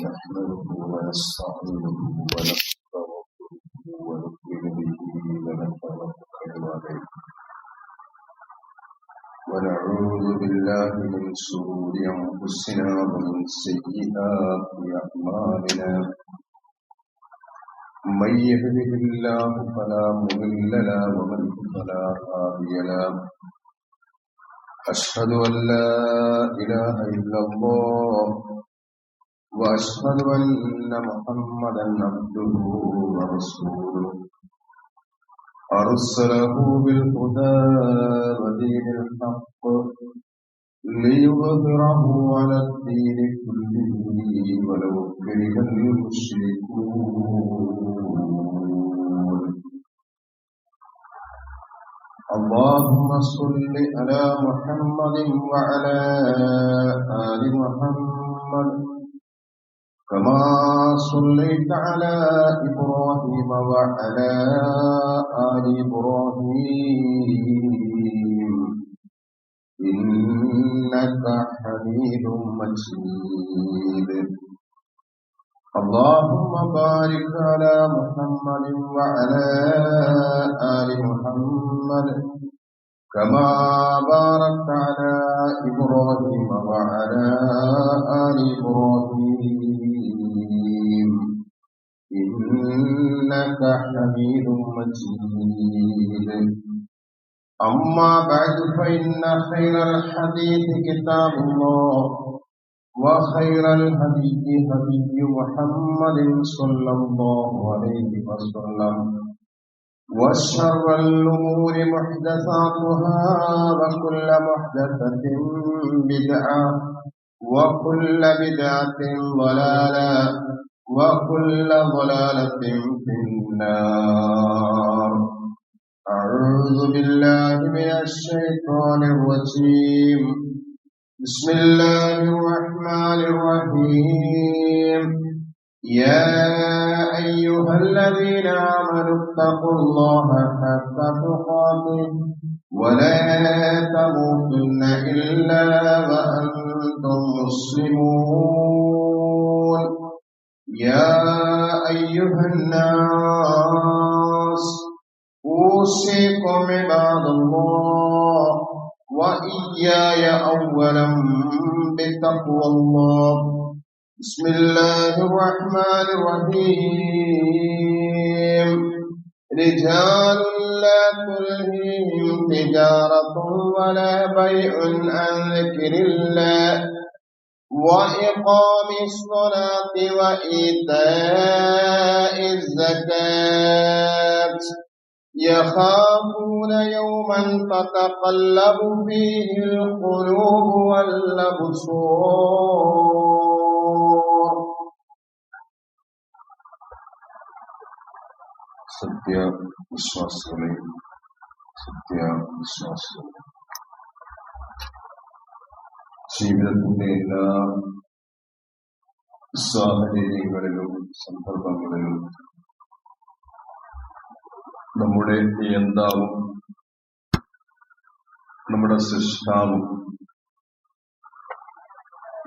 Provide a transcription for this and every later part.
نحمده ونستعينه ونستغفره ونؤمن به ونتوكل عليه ونعوذ بالله من شرور أنفسنا ومن سيئات أعمالنا من يهده الله فلا مضل له ومن فلا هادي له أشهد أن لا إله إلا الله وأشهد أن محمدا عبده ورسوله أرسله بالهدى ودين الحق ليظهره على الدين كله ولو كره المشركون اللهم صل على محمد وعلى آل محمد كما صليت على إبراهيم وعلى آل إبراهيم إنك حميد مجيد اللهم بارك على محمد وعلى آل محمد كما باركت على إبراهيم وعلى آل إبراهيم إنك حميد مجيد أما بعد فإن خير الحديث كتاب الله وخير الهدي هدي محمد صلى الله عليه وسلم وشر الأمور محدثاتها وكل محدثة بدعة وكل بدعة ضلالة وكل ضلالة في النار أعوذ بالله من الشيطان الرجيم بسم الله الرحمن الرحيم يا أيها الذين آمنوا اتقوا الله حق تقاته ولا تموتن إلا وأنتم مسلمون يا أيها الناس أوصيكم عباد الله وإياي أولا بتقوى الله بسم الله الرحمن الرحيم رجال لا تلهيهم تجارة ولا بيع عن ذكر الله وإقام الصلاة وإيتاء الزكاة يخافون يوما تتقلب فيه القلوب والأبصار സത്യ വിശ്വാസികളെ ജീവിതത്തിന്റെ എല്ലാ സാഹചര്യങ്ങളിലും സന്ദർഭങ്ങളിലും നമ്മുടെ നിയന്താവും നമ്മുടെ സൃഷ്ടാവും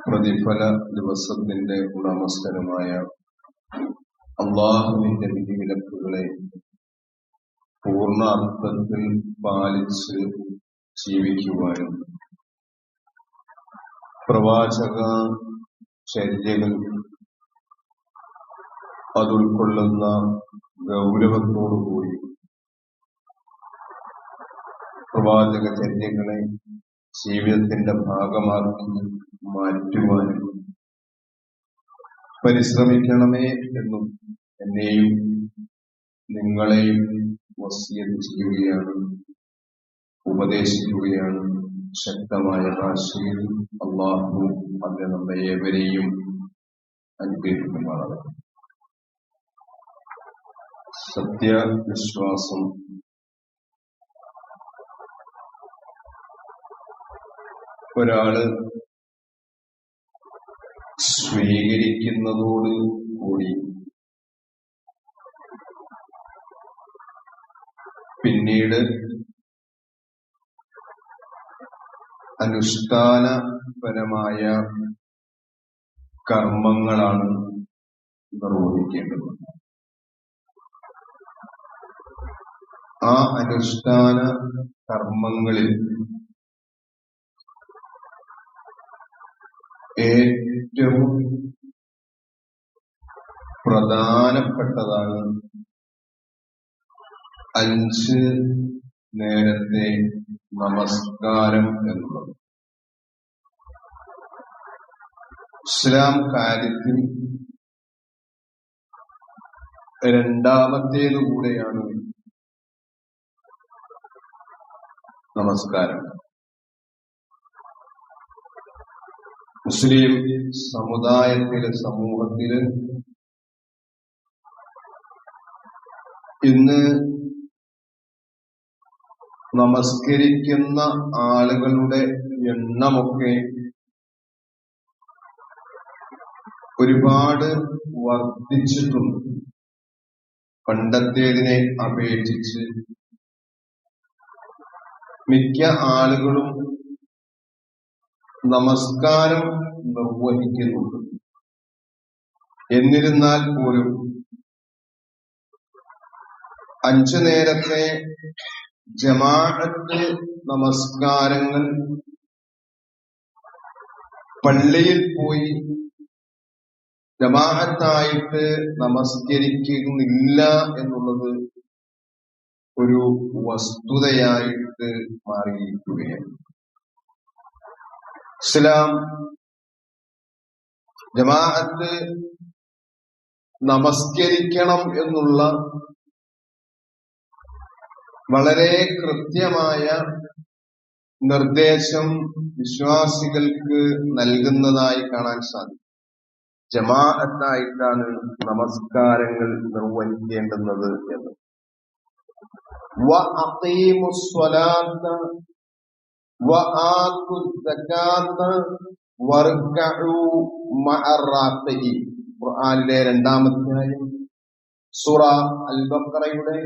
പ്രതിഫല ദിവസത്തിന്റെ ഉടമസ്ഥനുമായ അല്ലാഹുവിന്റെ വിധിവിലക്കുകളെ പൂർണ്ണ അർത്ഥത്തിൽ പാലിച്ച് ജീവിക്കുവാനും പ്രവാചക ചര്യകൾ അതുൾക്കൊള്ളുന്ന ഗൗരവത്തോടുകൂടി പ്രവാചക ചര്യങ്ങളെ ജീവിതത്തിന്റെ ഭാഗമാക്കി മാറ്റുവാനും പരിശ്രമിക്കണമേ എന്നും എന്നെയും നിങ്ങളെയും വസിയത്ത് ചെയ്യുകയാണ്, ഉപദേശിക്കുകയാണ്. ശക്തമായ ഭാഷയിൽ അല്ലാഹു അതിനെ നമ്മെ ഏവരെയും അനുഗ്രഹിക്കുമാറാകട്ടെ. സത്യവിശ്വാസം ഒരാള് സ്വീകരിക്കുന്നതോട് കൂടി പിന്നീട് അനുഷ്ഠാനപരമായ കർമ്മങ്ങളാണ് നിർവഹിക്കേണ്ടത്. ആ അനുഷ്ഠാന കർമ്മങ്ങളിൽ ഏറ്റവും പ്രധാനപ്പെട്ടതാണ് 5 നേരത്തെ നമസ്കാരം എന്നുള്ളത്. ഇസ്ലാം കാര്യത്തിൽ രണ്ടാമത്തേതുകൂടെയാണ് നമസ്കാരം. മുസ്ലിം സമുദായത്തിലെ സമൂഹത്തില് ഇന്ന് നമസ്കരിക്കുന്ന ആളുകളുടെ എണ്ണമൊക്കെ ഒരുപാട് വർദ്ധിച്ചിട്ടുണ്ട്. പണ്ടത്തേതിനെ അപേക്ഷിച്ച് മിക്ക ആളുകളും നമസ്കാരം നിർവഹിക്കുന്നുണ്ട്. എന്നിരുന്നാൽ പോലും 5 നേരത്തെ ജമാഅത്ത് നമസ്കാരങ്ങൾ പള്ളിയിൽ പോയി ജമാഅത്തായിട്ട് നമസ്കരിക്കുന്നില്ല എന്നുള്ളത് ഒരു വസ്തുതയായിട്ട് മാറിയിരിക്കുകയാണ്. ഇസ്ലാം ജമാഅത്ത് നമസ്കരിക്കണം എന്നുള്ള വളരെ കൃത്യമായ നിർദ്ദേശം വിശ്വാസികൾക്ക് നൽകുന്നതായി കാണാൻ സാധിക്കും. ജമാഅത്തായിട്ടാണ് നമസ്കാരങ്ങൾ നിർവഹിക്കേണ്ടുന്നത് എന്ന്. വഅഖീമുസ്സലാത്ത വആതുസ്സകാത്ത വർകഉ മഅറാഖീൻ. ഖുർആനിലെ 2-ാമധ്യായം സൂറ അൽ-ബഖറയുടെ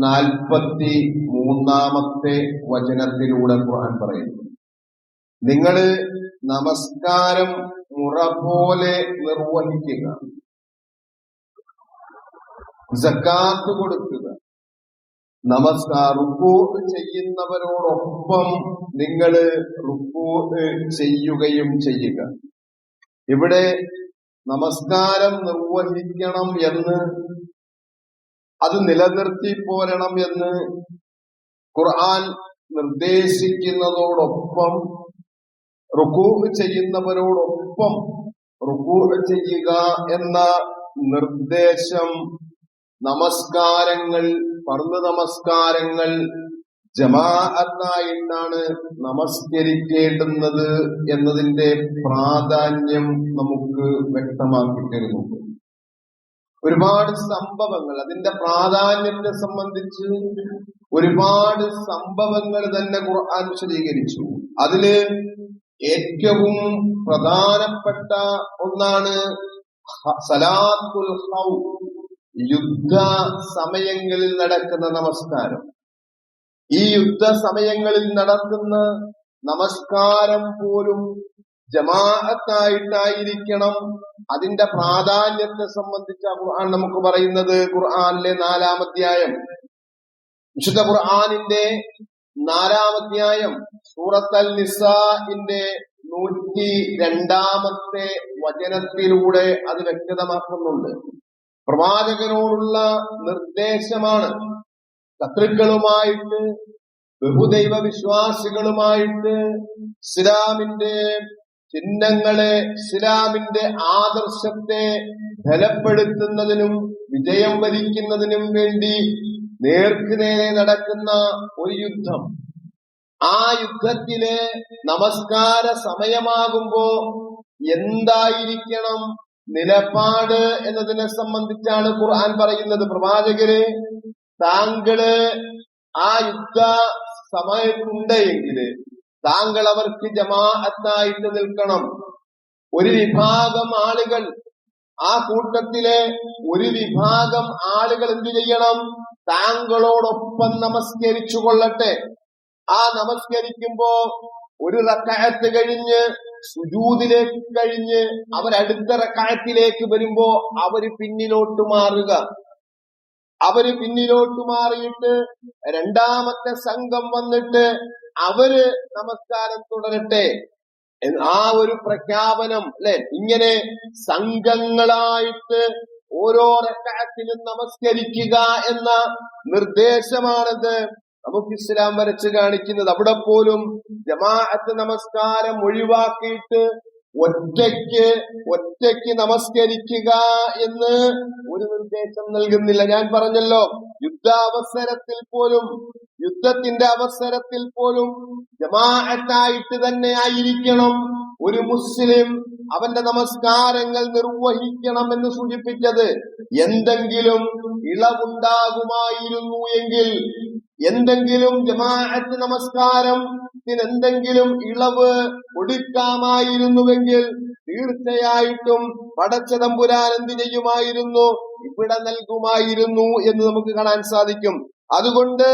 43-ാമത്തെ വചനത്തിലൂടെ ഖുർആൻ പറയുന്നു, നിങ്ങൾ നമസ്കാരം മുറ പോലെ നിർവഹിക്കുക, സക്കാത്ത് കൊടുക്കുക, റുക്കൂ ചെയ്യുന്നവരോടൊപ്പം നിങ്ങൾ റുക്കൂ ചെയ്യുകയും ചെയ്യുക. ഇവിടെ നമസ്കാരം നിർവഹിക്കണം എന്ന്, അത് നിലനിർത്തി പോരണം എന്ന് ഖുർആൻ നിർദ്ദേശിക്കുന്നതോടൊപ്പം റുക്കൂ ചെയ്യുന്നവരോടൊപ്പം റുക്കൂ ചെയ്യുക എന്ന നിർദ്ദേശം നമസ്കാരങ്ങൾ, ഫർദ് നമസ്കാരങ്ങൾ ജമാഅത്തായിട്ടാണ് നമസ്കരിക്കേണ്ടുന്നത് എന്നതിന്റെ പ്രാധാന്യം നമുക്ക് വ്യക്തമാക്കി തരുന്നുണ്ട്. ഒരുപാട് സംഭവങ്ങൾ, അതിന്റെ പ്രാധാന്യത്തെ സംബന്ധിച്ച് ഒരുപാട് സംഭവങ്ങൾ തന്നെ ഖുർആൻ വിശദീകരിച്ചു. അതില് ഏറ്റവും പ്രധാനപ്പെട്ട ഒന്നാണ് സലാത്തുൽ ഖൗഫ്, യുദ്ധ സമയങ്ങളിൽ നടക്കുന്ന നമസ്കാരം. ഈ യുദ്ധ സമയങ്ങളിൽ നടക്കുന്ന നമസ്കാരം പോലും ജമാഅത്തായിട്ടായിരിക്കണം. അതിന്റെ പ്രാധാന്യത്തെ സംബന്ധിച്ച ഖുർആൻ നമുക്ക് പറയുന്നത്, ഖുർആനിലെ 4-ാം-അധ്യായം, വിശുദ്ധ ഖുർആനിന്റെ 4-ാം-അധ്യായം സൂറത്തുൽ നിസാഇന്റെ 102-ാമത്തെ വചനത്തിലൂടെ അത് വ്യക്തമാക്കുന്നുണ്ട്. പ്രവാചകനോടുള്ള നിർദ്ദേശമാണ്. ശത്രുക്കളുമായിട്ട്, ബഹുദൈവ വിശ്വാസികളുമായിട്ട് ഇസ്ലാമിന്റെ ചിഹ്നങ്ങളെ, ഇസ്ലാമിന്റെ ആദർശത്തെ ബലപ്പെടുത്തുന്നതിനും വിജയം വരിക്കുന്നതിനും വേണ്ടി നേർക്കുനേരെ നടക്കുന്ന ഒരു യുദ്ധം. ആ യുദ്ധത്തിലെ നമസ്കാര സമയമാകുമ്പോ എന്തായിരിക്കണം നിലപാട് എന്നതിനെ സംബന്ധിച്ചാണ് ഖുർആൻ പറയുന്നത്. പ്രവാചകര്, താങ്കള് ആ യുദ്ധ സമയത്തുണ്ടെങ്കിൽ താങ്കൾ അവർക്ക് ജമാഅത്തായിട്ട് നിൽക്കണം. ഒരു വിഭാഗം ആളുകൾ, ആ കൂട്ടത്തിലെ ഒരു വിഭാഗം ആളുകൾ എന്തു ചെയ്യണം? താങ്കളോടൊപ്പം നമസ്കരിച്ചു കൊള്ളട്ടെ. ആ നമസ്കരിക്കുമ്പോ ഒരു റക്അത്ത് കഴിഞ്ഞ് സുജൂദിലേക്ക് കഴിഞ്ഞ് അവരടുത്ത റക്അത്തിലേക്ക് വരുമ്പോ അവര് പിന്നിലോട്ട് മാറിയിട്ട് രണ്ടാമത്തെ സംഘം വന്നിട്ട് അവര് നമസ്കാരം തുടരട്ടെ. ആ ഒരു പ്രഖ്യാപനം അല്ലെ, ഇങ്ങനെ സംഘങ്ങളായിട്ട് ഓരോ റക്അത്തിലും നമസ്കരിക്കുക എന്ന നിർദ്ദേശമാണത് നമുക്ക് ഇസ്ലാം വരച്ച് കാണിക്കുന്നത്. അവിടെ പോലും ജമാഅത്ത് നമസ്കാരം ഒഴിവാക്കിയിട്ട് ഒറ്റയ്ക്ക് നമസ്കരിക്കുക എന്ന് ഒരു നിർദ്ദേശം നൽകുന്നില്ല. ഞാൻ പറഞ്ഞല്ലോ, യുദ്ധത്തിന്റെ അവസരത്തിൽ പോലും ജമാഅത്തായിട്ട് തന്നെ ആയിരിക്കണം ഒരു മുസ്ലിം അവന്റെ നമസ്കാരങ്ങൾ നിർവഹിക്കണം എന്ന് സൂചിപ്പിച്ചത്. എന്തെങ്കിലും ഇളവുണ്ടാകുമായിരുന്നു എങ്കിൽ, എന്തെങ്കിലും ജമാഅത്ത് നമസ്കാരത്തിന് എന്തെങ്കിലും ഇളവ് കൊടുക്കാമായിരുന്നുവെങ്കിൽ തീർച്ചയായിട്ടും പടച്ച തമ്പുരാൻ എന്ത് ചെയ്യുമായിരുന്നു? ഇവിടെ നൽകുമായിരുന്നു എന്ന് നമുക്ക് കാണാൻ സാധിക്കും. അതുകൊണ്ട്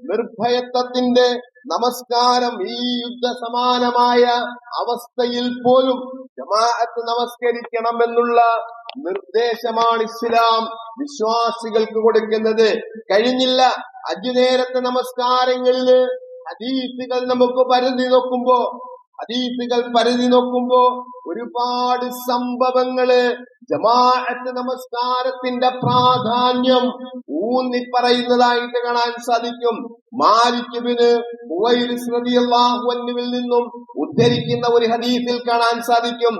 നിർഭയത്വത്തിന്റെ നമസ്കാരം ഈ യുദ്ധസമാനമായ അവസ്ഥയിൽ പോലും ജമാഅത്ത് നമസ്കരിക്കണം എന്നുള്ള നിർദ്ദേശമാണ് ഇസ്ലാം വിശ്വാസികൾക്ക് കൊടുക്കുന്നത്. കഴിഞ്ഞില്ല, അഞ്ചുനേരത്തെ നമസ്കാരങ്ങളില് ഹദീസുകൾ നമുക്ക് പരിധി നോക്കുമ്പോ ഒരുപാട് സംഭവങ്ങള് ജമാഅത്ത് നമസ്കാരത്തിന്റെ പ്രാധാന്യം ഊന്നി പറയുന്നതായിട്ട് കാണാൻ സാധിക്കും. മാലിക് ഇബ്നു ഹുവൈരിസ് റളിയല്ലാഹു അൻഹുവിൽ നിന്നും ഉദ്ധരിക്കുന്ന ഒരു ഹദീസിൽ കാണാൻ സാധിക്കും.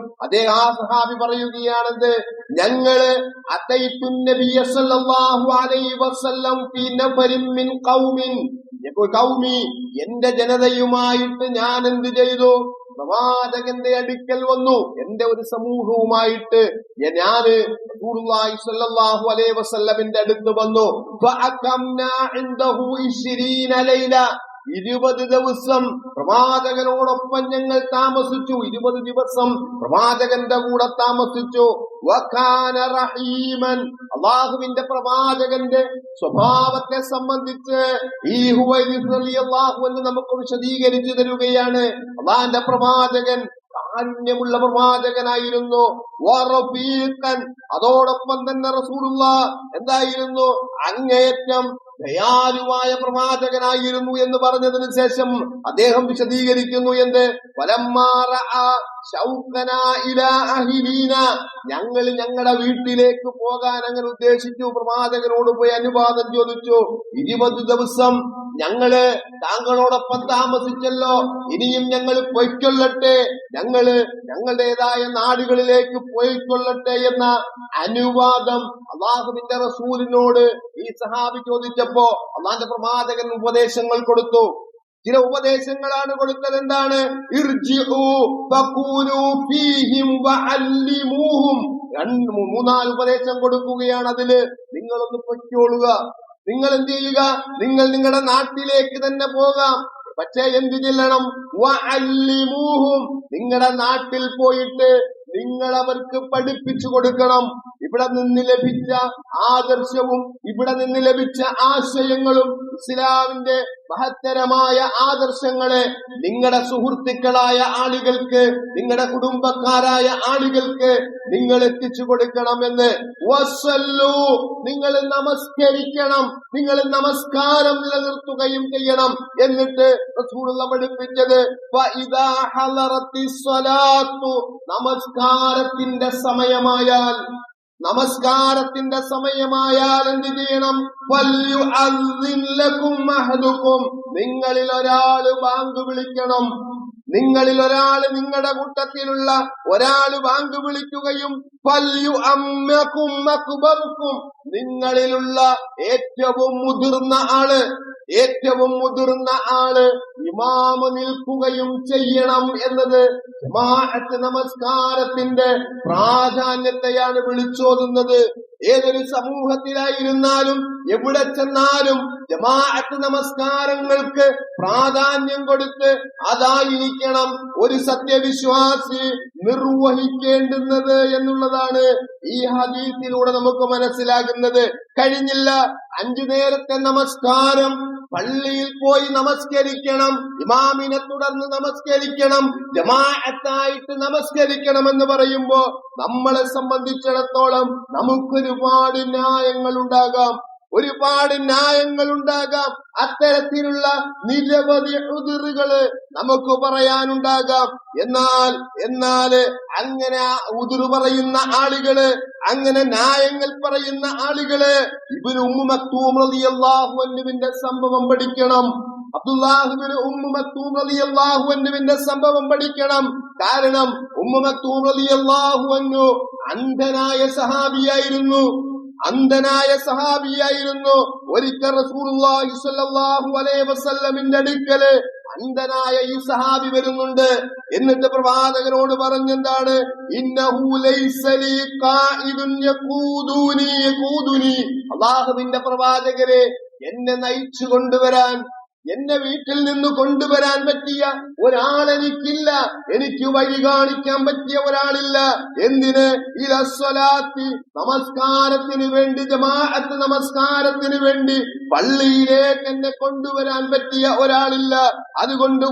ആ സഹാബി പറയുകയാണത്, ഞങ്ങള് അതൈതുൻ നബിയ സല്ലല്ലാഹു അലൈഹി വസല്ലം ഫീ നഫരിൻ മിൻ ഖൗമി, എന്റെ ജനതയുമായിട്ട് ഞാൻ എന്ത് ചെയ്തു? പ്രവാചകന്റെ അടുക്കൽ വന്നു. എന്റെ ഒരു സമൂഹവുമായിട്ട് ഞാന് റസൂലുള്ളാഹി സ്വല്ലല്ലാഹു അലൈഹി വസല്ലമിന്റെ അടുത്ത് വന്നു. ഫഅഖംനാ ഇൻദഹു 20 ലൈല, 20 ദിവസം പ്രവാചകനോടൊപ്പം ഞങ്ങൾ താമസിച്ചു. 20 ദിവസം പ്രവാചകന്റെ കൂടെ താമസിച്ചു. വകാന റഹീമൻ, അല്ലാഹുവിന്റെ പ്രവാചകന്റെ സ്വഭാവത്തെ സംബന്ധിച്ച് ഈ ഹുവൈരിസ് റളിയല്ലാഹു അൻഹു നമുക്ക് വിശദീകരിച്ചു തരുകയാണ്. അല്ലാഹുവിന്റെ പ്രവാചകൻ കാരുണ്യമുള്ള പ്രവാചകനായിരുന്നു. വറഫീഖൻ, അതോടൊപ്പം തന്നെ റസൂലുള്ളാഹ് എന്തായിരുന്നു? അങ്ങേയറ്റം ദയാലുവായ പ്രവാചകനായിരുന്നു എന്ന് പറഞ്ഞതിന് ശേഷം അദ്ദേഹം വിശദീകരിക്കുന്നു എന്ത്? ഞങ്ങൾ ഞങ്ങളുടെ വീട്ടിലേക്ക് പോകാൻ അങ്ങനെ ഉദ്ദേശിച്ചു. പ്രവാചകനോട് പോയി അനുവാദം ചോദിച്ചു. 20 ദിവസം ഞങ്ങള് താങ്കളോടൊപ്പം താമസിച്ചല്ലോ, ഇനിയും ഞങ്ങൾ പൊയ്ക്കൊള്ളട്ടെ, ഞങ്ങളുടേതായ നാടുകളിലേക്ക് പോയിക്കൊള്ളട്ടെ എന്ന അനുവാദം അള്ളാഹുവിന്റെ റസൂലിനോട് ഈ സഹാബി ചോദിച്ചപ്പോ അള്ളാന്റെ പ്രവാചകൻ ഉപദേശങ്ങൾ കൊടുത്തു. ചില ഉപദേശങ്ങളാണ് കൊടുത്തത്. എന്താണ്? ഇർജിഉ ഫഖൂലു ഫീഹിം വഅല്ലിമൂഹും. 3-4 ഉപദേശം കൊടുക്കുകയാണ്. അതില് നിങ്ങളൊന്ന് പൊയ്ക്കോളുക, നിങ്ങൾ എന്ത് ചെയ്യുക? നിങ്ങൾ നിങ്ങളുടെ നാട്ടിലേക്ക് തന്നെ പോകാം. പക്ഷെ എന്ത് ചെല്ലണം? വഅല്ലിമൂഹും, നിങ്ങളുടെ നാട്ടിൽ പോയിട്ട് നിങ്ങൾ അവർക്ക് പഠിപ്പിച്ചു കൊടുക്കണം. ഇവിടെ നിന്ന് ലഭിച്ച ആദർശവും ഇവിടെ നിന്ന് ലഭിച്ച ആശയങ്ങളും ഇസ്ലാമിന്റെ മഹത്തരമായ ആദർശങ്ങളെ നിങ്ങളുടെ സുഹൃത്തുക്കളായ ആളുകൾക്ക്, നിങ്ങളുടെ കുടുംബക്കാരായ ആളുകൾക്ക് നിങ്ങൾ എത്തിച്ചു കൊടുക്കണമെന്ന്. വസല്ലു, നിങ്ങൾ നമസ്കരിക്കണം, നിങ്ങൾ നമസ്കാരം നിലനിർത്തുകയും ചെയ്യണം. എന്നിട്ട് റസൂലുള്ളാഹി പഠിപ്പിച്ചത് ഫഇദാ ഹളറത്തിസ് സ്വലാത്തു, നമസ്കാരത്തിന്റെ സമയമായാൽ എന്ത് ചെയ്യണം? ഫല്യുഅദ്ദിൻ ലക്കും അഹദുക്കും, നിങ്ങളിൽ ഒരാള് ബാങ്ക് വിളിക്കണം. നിങ്ങളുടെ കൂട്ടത്തിലുള്ള ഒരാള് ബാങ്ക് വിളിക്കുകയും ഫല്യുഅമ്മകും അക്ബറുക്കും, നിങ്ങളിലുള്ള ഏറ്റവും മുതിർന്ന ആള് ഇമാമ് നിൽക്കുകയും ചെയ്യണം എന്നത് ജമാഅത്ത് നമസ്കാരത്തിന്റെ പ്രാധാന്യത്തെയാണ് വിളിച്ചോതുന്നത്. ഏതൊരു സമൂഹത്തിലായിരുന്നാലും എവിടെ ചെന്നാലും ജമാഅത്ത് നമസ്കാരങ്ങൾക്ക് പ്രാധാന്യം കൊടുത്ത് അതായിരിക്കണം ഒരു സത്യവിശ്വാസി നിർവഹിക്കേണ്ടുന്നത് എന്നുള്ളതാണ് ഈ ഹദീസിലൂടെ നമുക്ക് മനസ്സിലാകുന്നത്. കഴിഞ്ഞില്ല 5 നേരത്തെ നമസ്കാരം പള്ളിയിൽ പോയി നമസ്കരിക്കണം, ഇമാമിനെ തുടർന്ന് നമസ്കരിക്കണം, ജമാഅത്തായിട്ട് നമസ്കരിക്കണം എന്ന് പറയുമ്പോ നമ്മളെ സംബന്ധിച്ചിടത്തോളം നമുക്കൊരുപാട് ന്യായങ്ങൾ ഉണ്ടാകാം. അത്തരത്തിലുള്ള നിരവധി ഉദുറുകള് നമുക്ക് പറയാനുണ്ടാകാം. എന്നാൽ അങ്ങനെ ഉദുറ് പറയുന്ന ആളുകള്, അങ്ങനെ ന്യായങ്ങൾ പറയുന്ന ആളുകള് ഇബ്നു ഉമ്മു മക്തൂം റളിയല്ലാഹു അൻഹുവിന്റെ സംഭവം പഠിക്കണം. അബ്ദുല്ലാഹിബ്നു ഉമ്മു മക്തൂം റളിയല്ലാഹു അൻഹുവിന്റെ സംഭവം പഠിക്കണം. കാരണം ഉമ്മു മക്തൂം റളിയല്ലാഹു അൻഹു അന്ധനായ സഹാബിയായിരുന്നു. ഒരിക്കൽ റസൂലുള്ളാഹി സ്വല്ലല്ലാഹു അലൈഹി വസല്ലമിന്റെ അടുക്കല് അന്ധനായ ഈ സഹാബി വരുന്നുണ്ട്. എന്നിട്ട് പ്രവാചകനോട് പറഞ്ഞെന്താണ്? ഇന്നഹു ലൈസ ലീ ഖായിദുൻ യഖൂദുനി, അല്ലാഹുവിന്റെ പ്രവാചകരെ, എന്നെ നയിച്ചു കൊണ്ടുവരാൻ, എന്നെ വീട്ടിൽ നിന്ന് കൊണ്ടുവരാൻ പറ്റിയ ഒരാളെനിക്കില്ല, എനിക്ക് വഴി കാണിക്കാൻ പറ്റിയ ഒരാളില്ല. എന്തിന്? ഇലസ്വലാത്തി, നമസ്കാരത്തിന് വേണ്ടി, ജമാഅത്ത് നമസ്കാരത്തിന് വേണ്ടി പള്ളിയിലേക്ക് എന്നെ കൊണ്ടുവരാൻ പറ്റിയ ഒരാളില്ല. അതുകൊണ്ട്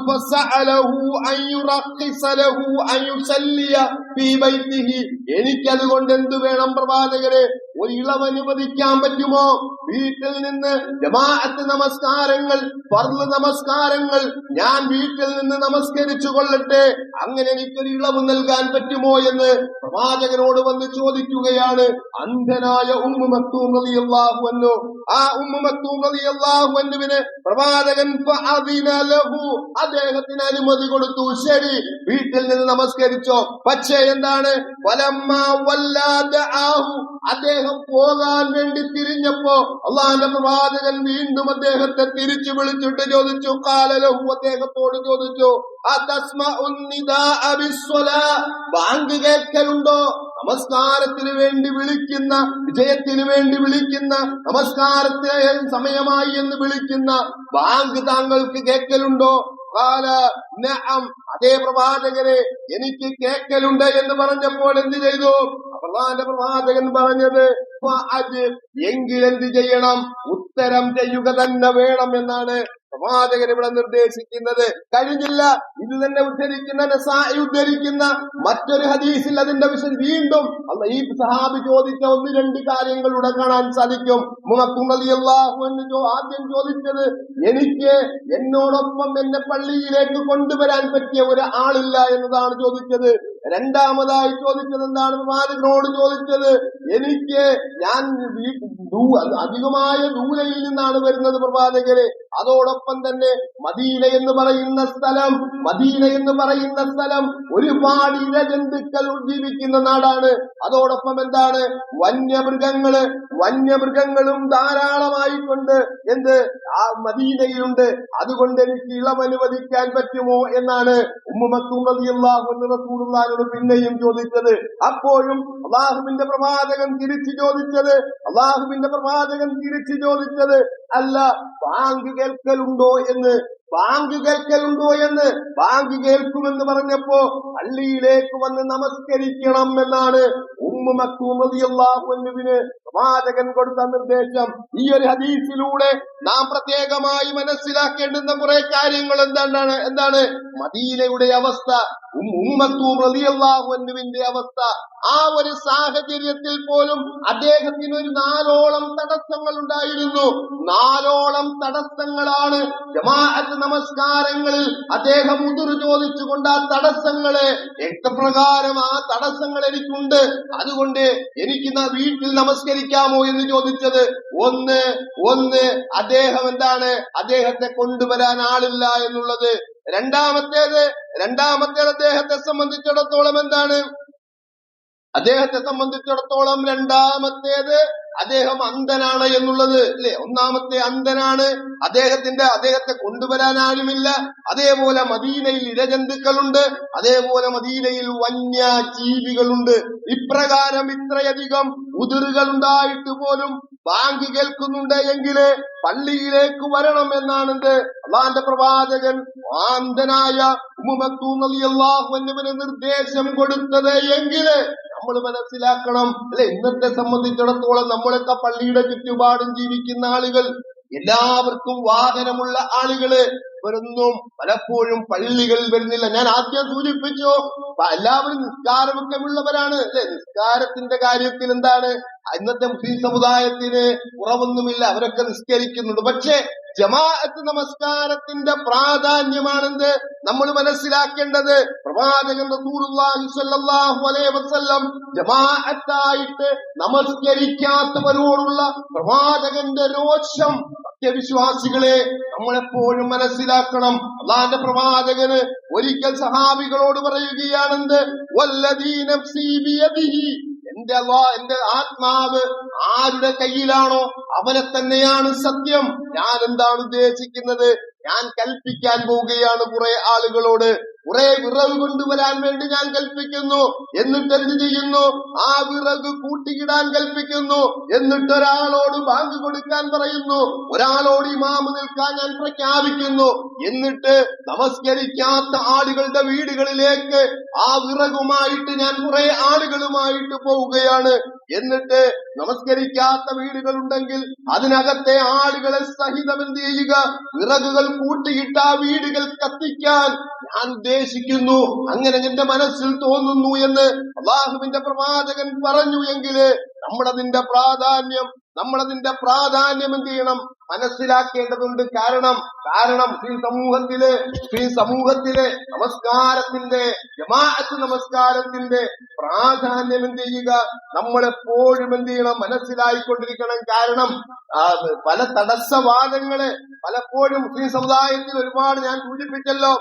എനിക്കതുകൊണ്ട് എന്ത് വേണം പ്രവാചകരെ? ഒരു ഇളവ് അനുവദിക്കാൻ പറ്റുമോ? വീട്ടിൽ നിന്ന് ജമാഅത്ത് നമസ്കാരങ്ങൾ, ഫർള് നമസ്കാരങ്ങൾ ഞാൻ വീട്ടിൽ നിന്ന് നമസ്കരിച്ചു കൊള്ളട്ടെ, അങ്ങനെ എനിക്കൊരു ഇളവ് നൽകാൻ പറ്റുമോ എന്ന് പ്രവാചകനോട് വന്ന് ചോദിക്കുകയാണ് അന്ധനായ ഉമ്മു മക്തൂം റളിയല്ലാഹു അൻഹു. ആ ഉമ്മു മക്തൂം റളിയല്ലാഹു അൻഹുവിനെ പ്രവാചകൻ അദ്ദേഹത്തിന് അനുമതി കൊടുത്തു. ശരി, വീട്ടിൽ നിന്ന് നമസ്കരിച്ചോ. പക്ഷേ എന്താണ്? അദ്ദേഹം പോകാൻ വേണ്ടി തിരിഞ്ഞപ്പോ അള്ളാഹുവിന്റെ പ്രവാചകൻ വീണ്ടും അദ്ദേഹത്തെ തിരിച്ചു വിളിച്ചിട്ട് ചോദിച്ചു, ഖാലലഹു, അദ്ദേഹത്തോട് ചോദിച്ചു, ബാങ്ക് കേൾക്കലുണ്ടോ? നമസ്കാരത്തിന് വേണ്ടി വിളിക്കുന്ന, വിജയത്തിന് വേണ്ടി വിളിക്കുന്ന, നമസ്കാരത്തിന് സമയമായി എന്ന് വിളിക്കുന്ന ബാങ്ക് താങ്കൾക്ക് കേൾക്കലുണ്ടോ? അതേ പ്രവാചകരെ, എനിക്ക് കേൾക്കലുണ്ട് എന്ന് പറഞ്ഞപ്പോൾ എന്ത് ചെയ്തു? അള്ളാഹുവിന്റെ പ്രവാചകൻ പറഞ്ഞത് എങ്കിൽ എന്ത് ചെയ്യണം? ഉത്തരം ചെയ്യുക തന്നെ വേണം എന്നാണ് പ്രവാചകൻ ഇവിടെ നിർദ്ദേശിക്കുന്നത്. കഴിഞ്ഞില്ല, ഇത് തന്നെ ഉദ്ധരിക്കുന്ന മറ്റൊരു ഹദീസിൽ അതിന്റെ വിഷയം വീണ്ടും ഈ സഹാബി ചോദിച്ച 1-2 കാര്യങ്ങളിലൂടെ കാണാൻ സാധിക്കും. ആദ്യം ചോദിച്ചത്, എനിക്ക് എന്നോടൊപ്പം എന്നെ പള്ളിയിലേക്ക് കൊണ്ടുവരാൻ പറ്റിയ ഒരു ആളില്ല എന്നതാണ് ചോദിച്ചത്. രണ്ടാമതായി ചോദിച്ചത് എന്താണ്? പ്രവാചകനോട് ചോദിച്ചത്, ഞാൻ അധികമായ ദൂരയിൽ നിന്നാണ് വരുന്നത് പ്രവാചകരെ, അതോടൊപ്പം തന്നെ മദീന എന്ന് പറയുന്ന സ്ഥലം ഒരുപാട് ഇഴജന്തുക്കൾ ജീവിക്കുന്ന നാടാണ്. അതോടൊപ്പം എന്താണ്? വന്യമൃഗങ്ങളും ധാരാളമായിക്കൊണ്ട് ആ മദീനയിലുണ്ട്. അതുകൊണ്ട് എനിക്ക് ഇളവനുവദിക്കാൻ പറ്റുമോ എന്നാണ് ഉമ്മു മക്തൂം റളിയല്ലാഹു അൻഹു റസൂലുള്ളാഹിയോട് പിന്നെയും ചോദിച്ചത്. അപ്പോഴും അല്ലാഹുവിന്റെ പ്രവാചകൻ തിരിച്ചു ചോദിച്ചത് അല്ല, ബാങ്ക് കേൾക്കലുണ്ടോ എന്ന്. ബാങ്ക് കേൾക്കുമെന്ന് പറഞ്ഞപ്പോ പള്ളിയിലേക്ക് വന്ന് നമസ്കരിക്കണം എന്നാണ് ഉമ്മു മക്തൂം റളിയല്ലാഹു അൻഹുവിന് പ്രവാചകൻ കൊടുത്ത നിർദ്ദേശം. ഈ ഒരു ഹദീസിലൂടെ നാം പ്രത്യേകമായി മനസ്സിലാക്കേണ്ടുന്ന കുറെ കാര്യങ്ങൾ എന്താണ്? മദീനയുടെ അവസ്ഥ, ഉമ്മു മക്തൂം റളിയല്ലാഹു അൻഹുവിന്റെ അവസ്ഥ. ആ ഒരു സാഹചര്യത്തിൽ പോലും അദ്ദേഹത്തിന് ഒരു 4ഓളം തടസ്സങ്ങൾ ഉണ്ടായിരുന്നു. 4ഓളം തടസ്സങ്ങളാണ് ജമാഅത്ത് നമസ്കാരങ്ങളിൽ അദ്ദേഹം ഉദുറ് ചോദിച്ചുകൊണ്ട് ആ തടസ്സങ്ങളെ എത്രപ്രകാരം ആ തടസ്സങ്ങൾ എനിക്കുണ്ട്, അതുകൊണ്ട് എനിക്ക് വീട്ടിൽ നമസ്കരിക്കാമോ എന്ന് ചോദിച്ചത്. ഒന്ന് അദ്ദേഹം അദ്ദേഹത്തെ കൊണ്ടുവരാൻ ആളില്ല എന്നുള്ളത്. രണ്ടാമത്തേത് അദ്ദേഹത്തെ സംബന്ധിച്ചിടത്തോളം രണ്ടാമത്തേത് അദ്ദേഹം അന്ധനാണ് എന്നുള്ളത്, അല്ലെ? ഒന്നാമത്തെ അന്ധനാണ്, അദ്ദേഹത്തെ കൊണ്ടുവരാൻ ആരുമില്ല. അതേപോലെ മദീനയിൽ ഇഴജന്തുക്കളുണ്ട്, അതേപോലെ മദീനയിൽ വന്യജീവികളുണ്ട്. ഇപ്രകാരം ഇത്രയധികം ഉതിറുകൾ ഉണ്ടായിട്ട് പോലും ബാങ്ക് കേൾക്കുന്നുണ്ട് എങ്കില് പള്ളിയിലേക്ക് വരണം എന്നാണ് അള്ളാന്റെ പ്രവാചകൻ ആന്തനായ ഉമ്മു മക്തൂം റളിയല്ലാഹു അൻഹുവിന് നിർദ്ദേശം കൊടുത്തത് എങ്കില് നമ്മൾ മനസ്സിലാക്കണം അല്ലെ. ഇന്നത്തെ സംബന്ധിച്ചിടത്തോളം നമ്മളൊക്കെ പള്ളിയുടെ ചുറ്റുപാടും ജീവിക്കുന്ന ആളുകൾ, എല്ലാവർക്കും വാഹനമുള്ള ആളുകള് ഇവരൊന്നും പലപ്പോഴും പള്ളികളിൽ വരുന്നില്ല. ഞാൻ ആദ്യം സൂചിപ്പിച്ചു, എല്ലാവരും നിസ്കാരമൊക്കെ ഉള്ളവരാണ് അല്ലെ. നിസ്കാരത്തിന്റെ കാര്യത്തിൽ എന്താണ്, ഇന്നത്തെ മുസ്ലിം സമുദായത്തിന് കുറവൊന്നുമില്ല, അവരൊക്കെ നിസ്കരിക്കുന്നുണ്ട്. പക്ഷെ ജമാഅത്ത് നമസ്കാരത്തിന്റെ പ്രാധാന്യമാണെന്ന് നമ്മൾ മനസ്സിലാക്കേണ്ടത്. പ്രവാചകൻ റസൂലുള്ളാഹി സ്വല്ലല്ലാഹു അലൈഹി വസല്ലം ജമാഅത്തായിട്ട് നമസ്കരിക്കാത്തവരോടുള്ള പ്രവാചകന്റെ രോഷം സത്യവിശ്വാസികളെ നമ്മളെപ്പോഴും മനസ്സിലാക്കണം. അള്ളാന്റെ പ്രവാചകന് ഒരിക്കൽ സഹാബികളോട് പറയുകയാണെന്ന്, വല്ലദീ നഫ്സീ ബിയദിഹി, എന്റെ ആത്മാവ് ആരുടെ കയ്യിലാണോ അവനെ തന്നെയാണ് സത്യം. ഞാൻ എന്താണ് ഉദ്ദേശിക്കുന്നത്, ഞാൻ കൽപ്പിക്കാൻ പോവുകയാണ് കുറെ ആളുകളോട്, കുറെ വിറക് കൊണ്ടുവരാൻ വേണ്ടി ഞാൻ കൽപ്പിക്കുന്നു. എന്നിട്ട് എന്ത് ചെയ്യുന്നു, ആ വിറക് കൂട്ടിയിടാൻ കൽപ്പിക്കുന്നു. എന്നിട്ട് ഒരാളോട് ബാങ്ക് കൊടുക്കാൻ പറയുന്നു, ഒരാളോട് ഇമാമ് നിൽക്കാൻ ഞാൻ പ്രഖ്യാപിക്കുന്നു. എന്നിട്ട് നമസ്കരിക്കാത്ത ആളുകളുടെ വീടുകളിലേക്ക് ആ വിറകുമായിട്ട് ഞാൻ കുറെ ആളുകളുമായിട്ട് പോവുകയാണ്. എന്നിട്ട് നമസ്കരിക്കാത്ത വീടുകളുണ്ടെങ്കിൽ അതിനകത്തെ ആളുകളെ സഹിതം എന്ത് ചെയ്യുക, വിറകുകൾ കൂട്ടിയിട്ട് ആ വീടുകൾ കത്തിക്കാൻ ഞാൻ ഉദ്ദേശിക്കുന്നു, അങ്ങനെ എന്റെ മനസ്സിൽ തോന്നുന്നു എന്ന് അള്ളാഹുവിന്റെ പ്രവാചകൻ പറഞ്ഞു. എങ്കില് നമ്മളതിന്റെ പ്രാധാന്യം എന്ത് ചെയ്യണം, മനസ്സിലാക്കേണ്ടതുണ്ട്. കാരണം ഈ സമൂഹത്തിലെ നമസ്കാരത്തിന്റെ, ജമാഅത്ത് നമസ്കാരത്തിന്റെ പ്രാധാന്യം എന്ത് ചെയ്യുക, നമ്മളെപ്പോഴും എന്ത് ചെയ്യണം, മനസ്സിലായിക്കൊണ്ടിരിക്കണം. കാരണം പല തടസ്സവാദങ്ങള് പലപ്പോഴും മുസ്ലിം സമുദായത്തിൽ ഒരുപാട്, ഞാൻ സൂചിപ്പിച്ചല്ലോ,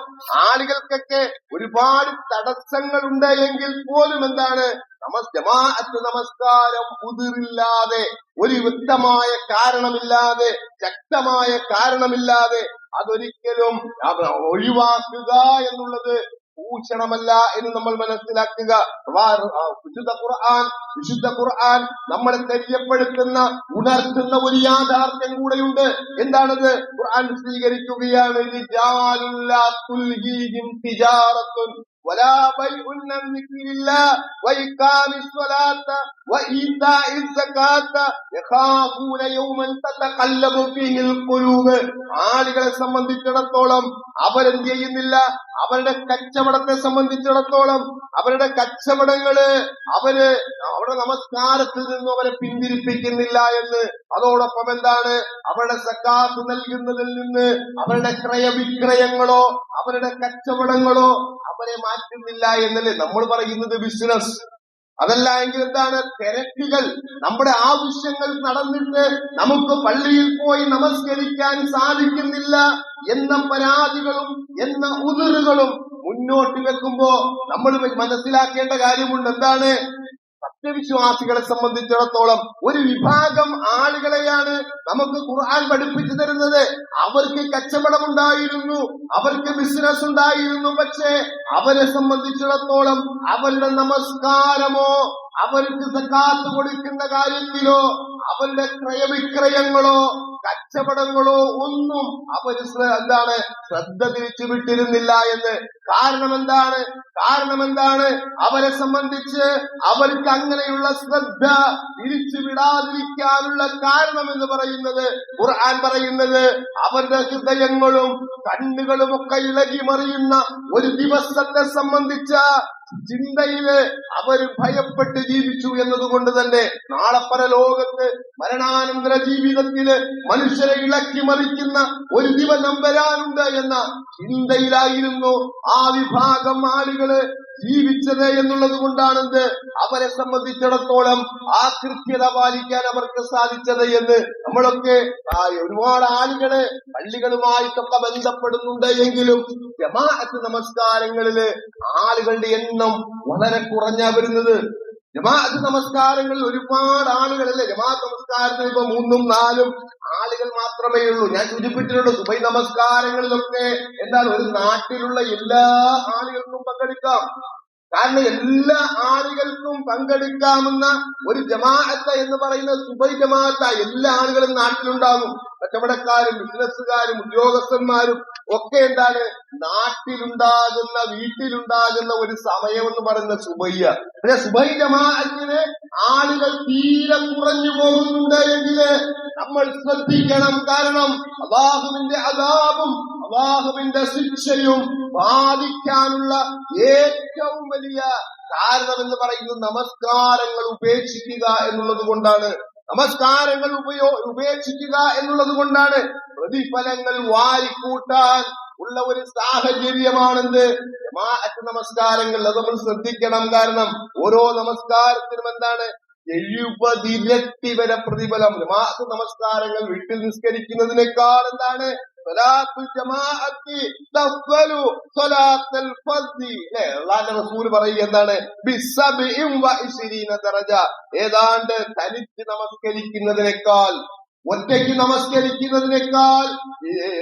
ആളുകൾക്കൊക്കെ ഒരുപാട് തടസ്സങ്ങളുണ്ട് എങ്കിൽ പോലും എന്താണ്, ജമാഅത്ത് നമസ്കാരം ഉതിരില്ലാതെ, ഒരു വ്യക്തമായ കാരണമില്ലാതെ, ശക്തമായ കാരണമില്ലാതെ അതൊരിക്കലും ഒഴിവാക്കുക എന്നുള്ളത് ഭൂഷണമല്ല എന്ന് നമ്മൾ മനസ്സിലാക്കുക. വിശുദ്ധ ഖുർആൻ നമ്മളെ തെര്യപ്പെടുത്തുന്ന, ഉണർത്തുന്ന ഒരു യാഥാർത്ഥ്യം കൂടെയുണ്ട്. എന്താണത്? ഖുർആൻ വിശദീകരിക്കുകയാണ്, ولا بيع عن ذكر الله وإقام الصلاة وإيتاء الزكاة يخافون يوما تتقلب فيه القلوب. ആളുകളെ സംബന്ധിച്ചിടത്തോളം അവരെന്ത് ചെയ്യുന്നില്ല, അവരുടെ കച്ചവടത്തെ സംബന്ധിച്ചിടത്തോളം അവരുടെ കച്ചവടങ്ങള് അവരുടെ നമസ്കാരത്തിൽ നിന്നും അവരെ പിന്തിരിപ്പിക്കുന്നില്ല എന്ന്. അതോടൊപ്പം എന്താണ്, അവരുടെ സക്കാത്ത് നൽകുന്നതിൽ നിന്ന് അവരുടെ ക്രയവിക്രയങ്ങളോ അവരുടെ കച്ചവടങ്ങളോ അവരെ മാറ്റുന്നില്ല എന്നല്ലേ നമ്മൾ പറയുന്നത്. ബിസിനസ് അതല്ല എങ്കിൽ എന്താണ്, തിരക്കുകൾ, നമ്മുടെ ആവശ്യങ്ങൾ നടന്നിട്ട് നമുക്ക് പള്ളിയിൽ പോയി നമസ്കരിക്കാൻ സാധിക്കുന്നില്ല എന്ന പരാതികളും എന്ന ഉതിറുകളും മുന്നോട്ട് വെക്കുമ്പോ നമ്മൾ മനസ്സിലാക്കേണ്ട കാര്യമുണ്ട്. എന്താണ്, സത്യവിശ്വാസികളെ സംബന്ധിച്ചിടത്തോളം ഒരു വിഭാഗം ആളുകളെയാണ് നമുക്ക് ഖുർആൻ പഠിപ്പിച്ചു തരുന്നത്. അവർക്ക് കച്ചവടമുണ്ടായിരുന്നു, അവർക്ക് ബിസിനസ് ഉണ്ടായിരുന്നു. പക്ഷേ അവരെ സംബന്ധിച്ചിടത്തോളം അവരുടെ നമസ്കാരമോ അവർക്ക് സക്കാത്ത് കൊടുക്കുന്ന കാര്യത്തിലോ അവരുടെ ക്രയവിക്രയങ്ങളോ കച്ചവടങ്ങളോ ഒന്നും അവര് ശ്രദ്ധ തിരിച്ചു വിട്ടിരുന്നില്ല എന്ന്. കാരണം എന്താണ്, അവരെ സംബന്ധിച്ച് അവർക്ക് അങ്ങനെയുള്ള ശ്രദ്ധ തിരിച്ചു വിടാതിരിക്കാനുള്ള കാരണം എന്ന് പറയുന്നത്, ഖുർആൻ പറയുന്നത്, അവരുടെ ഹൃദയങ്ങളും കണ്ണുകളും ഒക്കെ ഇളകി മറിയുന്ന ഒരു ദിവസത്തെ സംബന്ധിച്ച ചിന്തയില് അവര് ഭയപ്പെട്ട് ജീവിച്ചു എന്നതുകൊണ്ട് തന്നെ നാളെ പരലോകത്ത് മരണാനന്തര ജീവിതത്തില് മനുഷ്യരെ ഇളക്കി മറിക്കുന്ന ഒരു ദിവസം വരാനുണ്ട് എന്ന ചിന്തയിലായിരുന്നു ആ വിഭാഗം ആളുകള് ജീവിച്ചത് എന്നുള്ളത് കൊണ്ടാണെന്ത് അവരെ സംബന്ധിച്ചിടത്തോളം ആ കൃത്യത പാലിക്കാൻ അവർക്ക് സാധിച്ചത് എന്ന്. നമ്മളൊക്കെ ഒരുപാട് ആളുകള് പള്ളികളുമായിട്ടൊക്കെ ബന്ധപ്പെടുന്നുണ്ട് എങ്കിലും ജമാഅത്ത് നമസ്കാരങ്ങളില് ആളുകളുടെ എണ്ണം വളരെ കുറഞ്ഞാ വരുന്നത്. ജമാഅത്ത് നമസ്കാരങ്ങളിൽ ഒരുപാട് ആളുകളല്ലേ, ജമാഅത്ത് നമസ്കാരത്തിൽ ഇപ്പൊ 3ഉം 4ഉം ആളുകൾ മാത്രമേ ഉള്ളൂ. ഞാൻ സൂചിപ്പിച്ചിട്ടുണ്ട്, സുബൈ നമസ്കാരങ്ങളിലൊക്കെ എന്താണ്, ഒരു നാട്ടിലുള്ള എല്ലാ ആളുകൾക്കും പങ്കെടുക്കാം. കാരണം എല്ലാ ആളുകൾക്കും പങ്കെടുക്കാവുന്ന ഒരു ജമാഅത്ത് എന്ന് പറയുന്ന സുബൈ ജമാഅത്ത് എല്ലാ ആളുകളും നാട്ടിലുണ്ടാകും. കച്ചവടക്കാരും ബിസിനസ്സുകാരും ഉദ്യോഗസ്ഥന്മാരും ഒക്കെ എന്താണ് നാട്ടിലുണ്ടാകുന്ന വീട്ടിലുണ്ടാകുന്ന ഒരു സമയം എന്ന് പറയുന്ന സുബയ്യ. പക്ഷെ സുബൈ ജമാഅത്തിന് ആളുകൾ തീരെ കുറഞ്ഞു പോകുന്നുണ്ട് എങ്കിൽ നമ്മൾ ശ്രദ്ധിക്കണം. കാരണം അല്ലാഹുവിന്റെ അദാബും അല്ലാഹുവിന്റെ ശിക്ഷയും ബാധിക്കാനുള്ള ഏറ്റവും വലിയ കാരണം എന്ന് പറയുന്നത് നമസ്കാരങ്ങൾ ഉപേക്ഷിക്കുക എന്നുള്ളത് കൊണ്ടാണ്. നമസ്കാരങ്ങൾ ഉപേക്ഷിക്കുക എന്നുള്ളത് കൊണ്ടാണ്. പ്രതിഫലങ്ങൾ വാരിക്കൂട്ടാൻ ഉള്ള ഒരു സാഹചര്യമാണെന്ത് ജമാഅത്ത് നമസ്കാരങ്ങൾ. അത് നമ്മൾ ശ്രദ്ധിക്കണം. കാരണം ഓരോ നമസ്കാരത്തിനും എന്താണ് 70 ഇരട്ടി വരെ പ്രതിഫലം. ജമാഅത്ത് നമസ്കാരങ്ങൾ വീട്ടിൽ നിസ്കരിക്കുന്നതിനേക്കാൾ എന്താണ് സ്വലാത്തുൽ ജമാഅത്തി തഫ്ളു സ്വലാത്തുൽ ഫർദി. അല്ലാഹുവിന്റെ റസൂൽ പറയുക എന്താണ് ബി27 ദറജ. ഏതാണ്ട് തനിച്ച് നമസ്കരിക്കുന്നതിനേക്കാൾ ഒറ്റയ്ക്ക് നമസ്കരിക്കുന്നതിനേക്കാൾ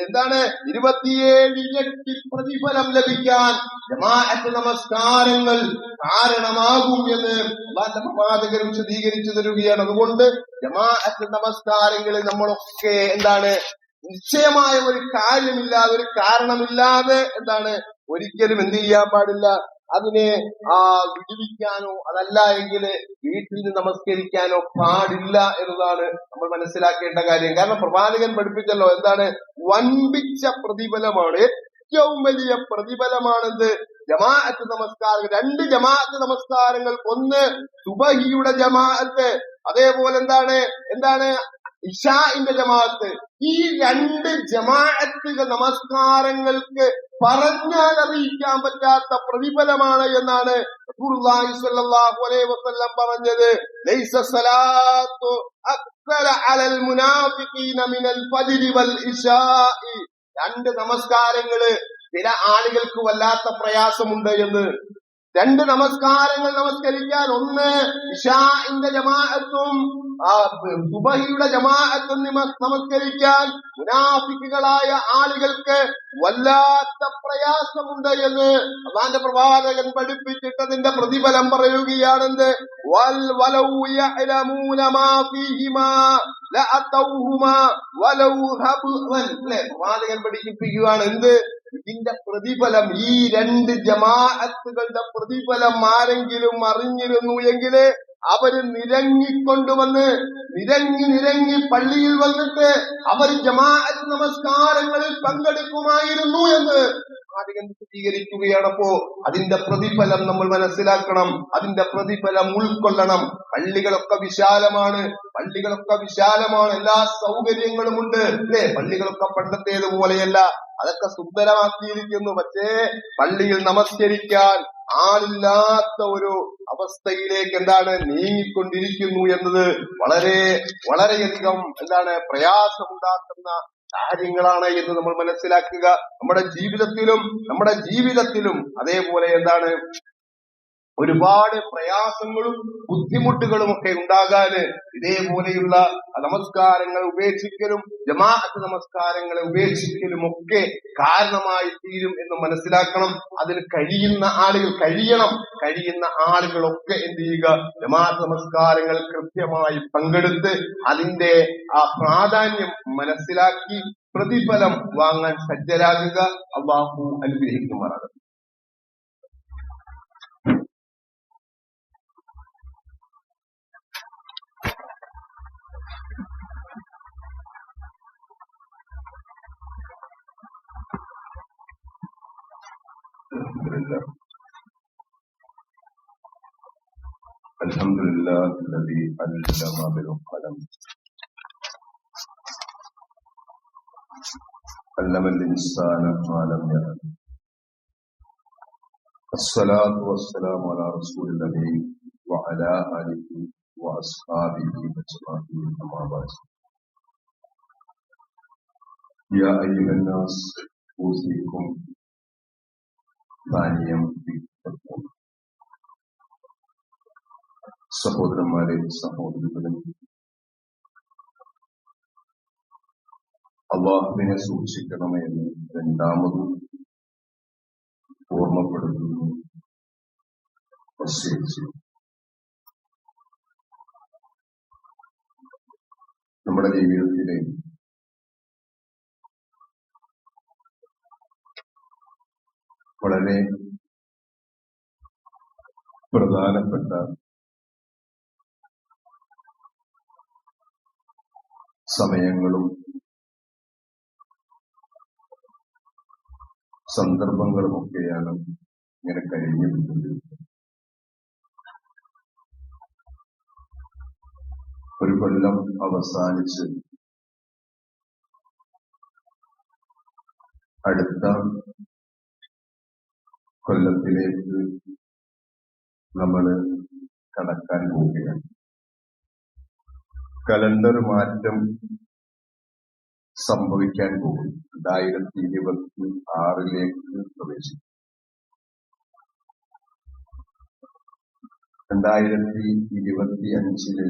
എന്താണ് 27 ഇരട്ടി പ്രതിഫലം ലഭിക്കാൻ ജമാഅത്ത് നമസ്കാരങ്ങൾ കാരണമാകും എന്ന് അല്ലാഹുവിന്റെ പ്രവാചകൻ വിശദീകരിച്ചു തരുകയാണ്. അതുകൊണ്ട് ജമാഅത്ത് നമസ്കാരങ്ങളിൽ നമ്മളൊക്കെ എന്താണ് നിശ്ചയമായ ഒരു കാര്യമില്ലാതെ ഒരു കാരണമില്ലാതെ എന്താണ് ഒരിക്കലും എന്ത് ചെയ്യാൻ പാടില്ല, അതിനെ വിടുവിക്കാനോ അതല്ല എങ്കിൽ വീട്ടിൽ നിന്ന് നമസ്കരിക്കാനോ പാടില്ല എന്നതാണ് നമ്മൾ മനസ്സിലാക്കേണ്ട കാര്യം. കാരണം പ്രവാചകൻ പഠിപ്പിച്ചല്ലോ എന്താണ് വൻപിച്ച പ്രതിഫലമാണ്, ഏറ്റവും വലിയ പ്രതിഫലമാണെന്ത് ജമാഅത്ത് നമസ്കാരം. 2 ജമാഅത്ത് നമസ്കാരങ്ങൾ, ഒന്ന് സുബഹിയുടെ ജമാഅത്ത്, അതേപോലെ എന്താണ് ഇശാഇന്റെ ജമാഅത്ത്. ഈ 2 ജമാഅത്ത് നമസ്കാരങ്ങൾക്ക് പറഞ്ഞാൽ അറിയിക്കാൻ പറ്റാത്ത പ്രതിഫലമാണ് എന്നാണ് റസൂലുള്ളാഹി സ്വല്ലല്ലാഹു അലൈഹി വസല്ലം പറഞ്ഞത്. ലൈസ സലാത്തു അക്സറ അലൽ മുനാഫിഖീന മിനൽ ഫജ്രി വൽ ഇശാഇ. 2 നമസ്കാരങ്ങള് ചില ആളുകൾക്ക് വല്ലാത്ത പ്രയാസമുണ്ട് എന്ന്. 2 നമസ്കാരങ്ങൾ നമസ്കരിക്കാൻ, ഒന്ന് ഇശാഇന്റെ ജമാഅത്തും സുബഹിയുടെ ജമാഅത്തും നമസ്കരിക്കാൻ മുനാഫിക്കുകളായ ആളുകൾക്ക് വല്ലാത്ത പ്രയാസമുണ്ട് എന്ന് അല്ലാഹുവിന്റെ പ്രവാചകൻ പഠിപ്പിച്ചിട്ടതിന്റെ പ്രതിഫലം പറയുകയാണെന്ന് വലൗ യഅലമൂന മാ ഫീഹിമാ ലഅതൗഹുമാ വലൗ ഹബൻ. പ്രവാചകൻ പഠിപ്പിക്കുകയാണ് എന്ത് ഇതിന്റെ പ്രതിഫലം. ഈ 2 ജമാഅത്തുകളുടെ പ്രതിഫലം ആരെങ്കിലും അറിഞ്ഞിരുന്നു എങ്കിൽ അവര് നിരങ്ങിക്കൊണ്ടുവന്ന് നിരങ്ങി പള്ളിയിൽ വന്നിട്ട് അവർ ജമാഅത്ത് നമസ്കാരങ്ങളിൽ പങ്കെടുക്കുമായിരുന്നു എന്ന് പ്രവാചകൻ വിശദീകരിക്കുകയാണ്. അപ്പോ അതിന്റെ പ്രതിഫലം നമ്മൾ മനസ്സിലാക്കണം, അതിന്റെ പ്രതിഫലം ഉൾക്കൊള്ളണം. പള്ളികളൊക്കെ വിശാലമാണ്, എല്ലാ സൗകര്യങ്ങളും ഉണ്ട് അല്ലെ. പള്ളികളൊക്കെ പണ്ടത്തേതുപോലെയല്ല, അതൊക്കെ സുന്ദരമാക്കിയിരിക്കുന്നു. പക്ഷേ പള്ളിയിൽ നമസ്കരിക്കാൻ ആളില്ലാത്ത ഒരു അവസ്ഥയിലേക്ക് നീങ്ങിക്കൊണ്ടിരിക്കുന്നു എന്നത് വളരെയധികം പ്രയാസമുണ്ടാക്കുന്ന കാര്യങ്ങളാണ് എന്ന് നമ്മൾ മനസ്സിലാക്കുക. നമ്മുടെ ജീവിതത്തിലും അതേപോലെ ഒരുപാട് പ്രയാസങ്ങളും ബുദ്ധിമുട്ടുകളും ഒക്കെ ഉണ്ടാകാന് ഇതേപോലെയുള്ള നമസ്കാരങ്ങൾ ഉപേക്ഷിക്കലും ജമാഅത്ത് നമസ്കാരങ്ങളെ ഉപേക്ഷിക്കലും ഒക്കെ കാരണമായി തീരും എന്ന് മനസ്സിലാക്കണം. അതിന് കഴിയുന്ന ആളുകളൊക്കെ എന്ത് ചെയ്യുക, ജമാഅത്ത് നമസ്കാരങ്ങൾ കൃത്യമായി പങ്കെടുത്ത് അതിന്റെ പ്രാധാന്യം മനസ്സിലാക്കി പ്രതിഫലം വാങ്ങാൻ സജ്ജരാകുക. അല്ലാഹു അനുഗ്രഹിക്കുമാറാകട്ടെ. അൽഹംദുലില്ലാഹി الذي علم بالقلم علم الإنسان ما لم يعلم. الصلاة والسلام على رسول الله وعلى آله وأصحابه أجمعين. أما بعد. يا أيها الناس أوصيكم ثانيا بتقوى. സഹോദരന്മാരെ, സഹോദരികളെ, അല്ലാഹുവിനെ സൂക്ഷിക്കണമെന്ന് രണ്ടാമതും ഓർമ്മപ്പെടുത്തുന്നു. പ്രത്യേകിച്ച് നമ്മുടെ ജീവിതത്തിലെ വളരെ പ്രധാനപ്പെട്ട സമയങ്ങളും സന്ദർഭങ്ങളുമൊക്കെയാണ് ഇങ്ങനെ കഴിഞ്ഞിട്ടുണ്ട്. ഒരു കൊല്ലം അവസാനിച്ച് അടുത്ത കൊല്ലത്തിലേക്ക് നമ്മൾ കടക്കാൻ പോവുകയാണ്. കലണ്ടർ മാറ്റം സംഭവിക്കാൻ പോകും. 2026 പ്രവേശിക്കും. 2025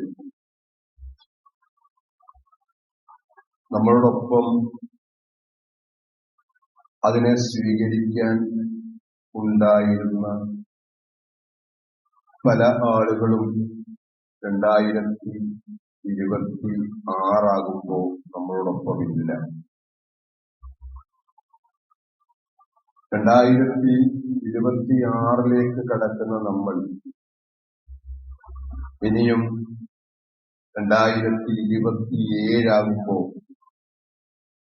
നമ്മളോടൊപ്പം അതിനെ സ്വീകരിക്കാൻ ഉണ്ടായിരുന്ന പല ആളുകളും 2026 നമ്മളോടൊപ്പം ഇല്ല. 2026 കടക്കുന്ന നമ്മൾ ഇനിയും 2027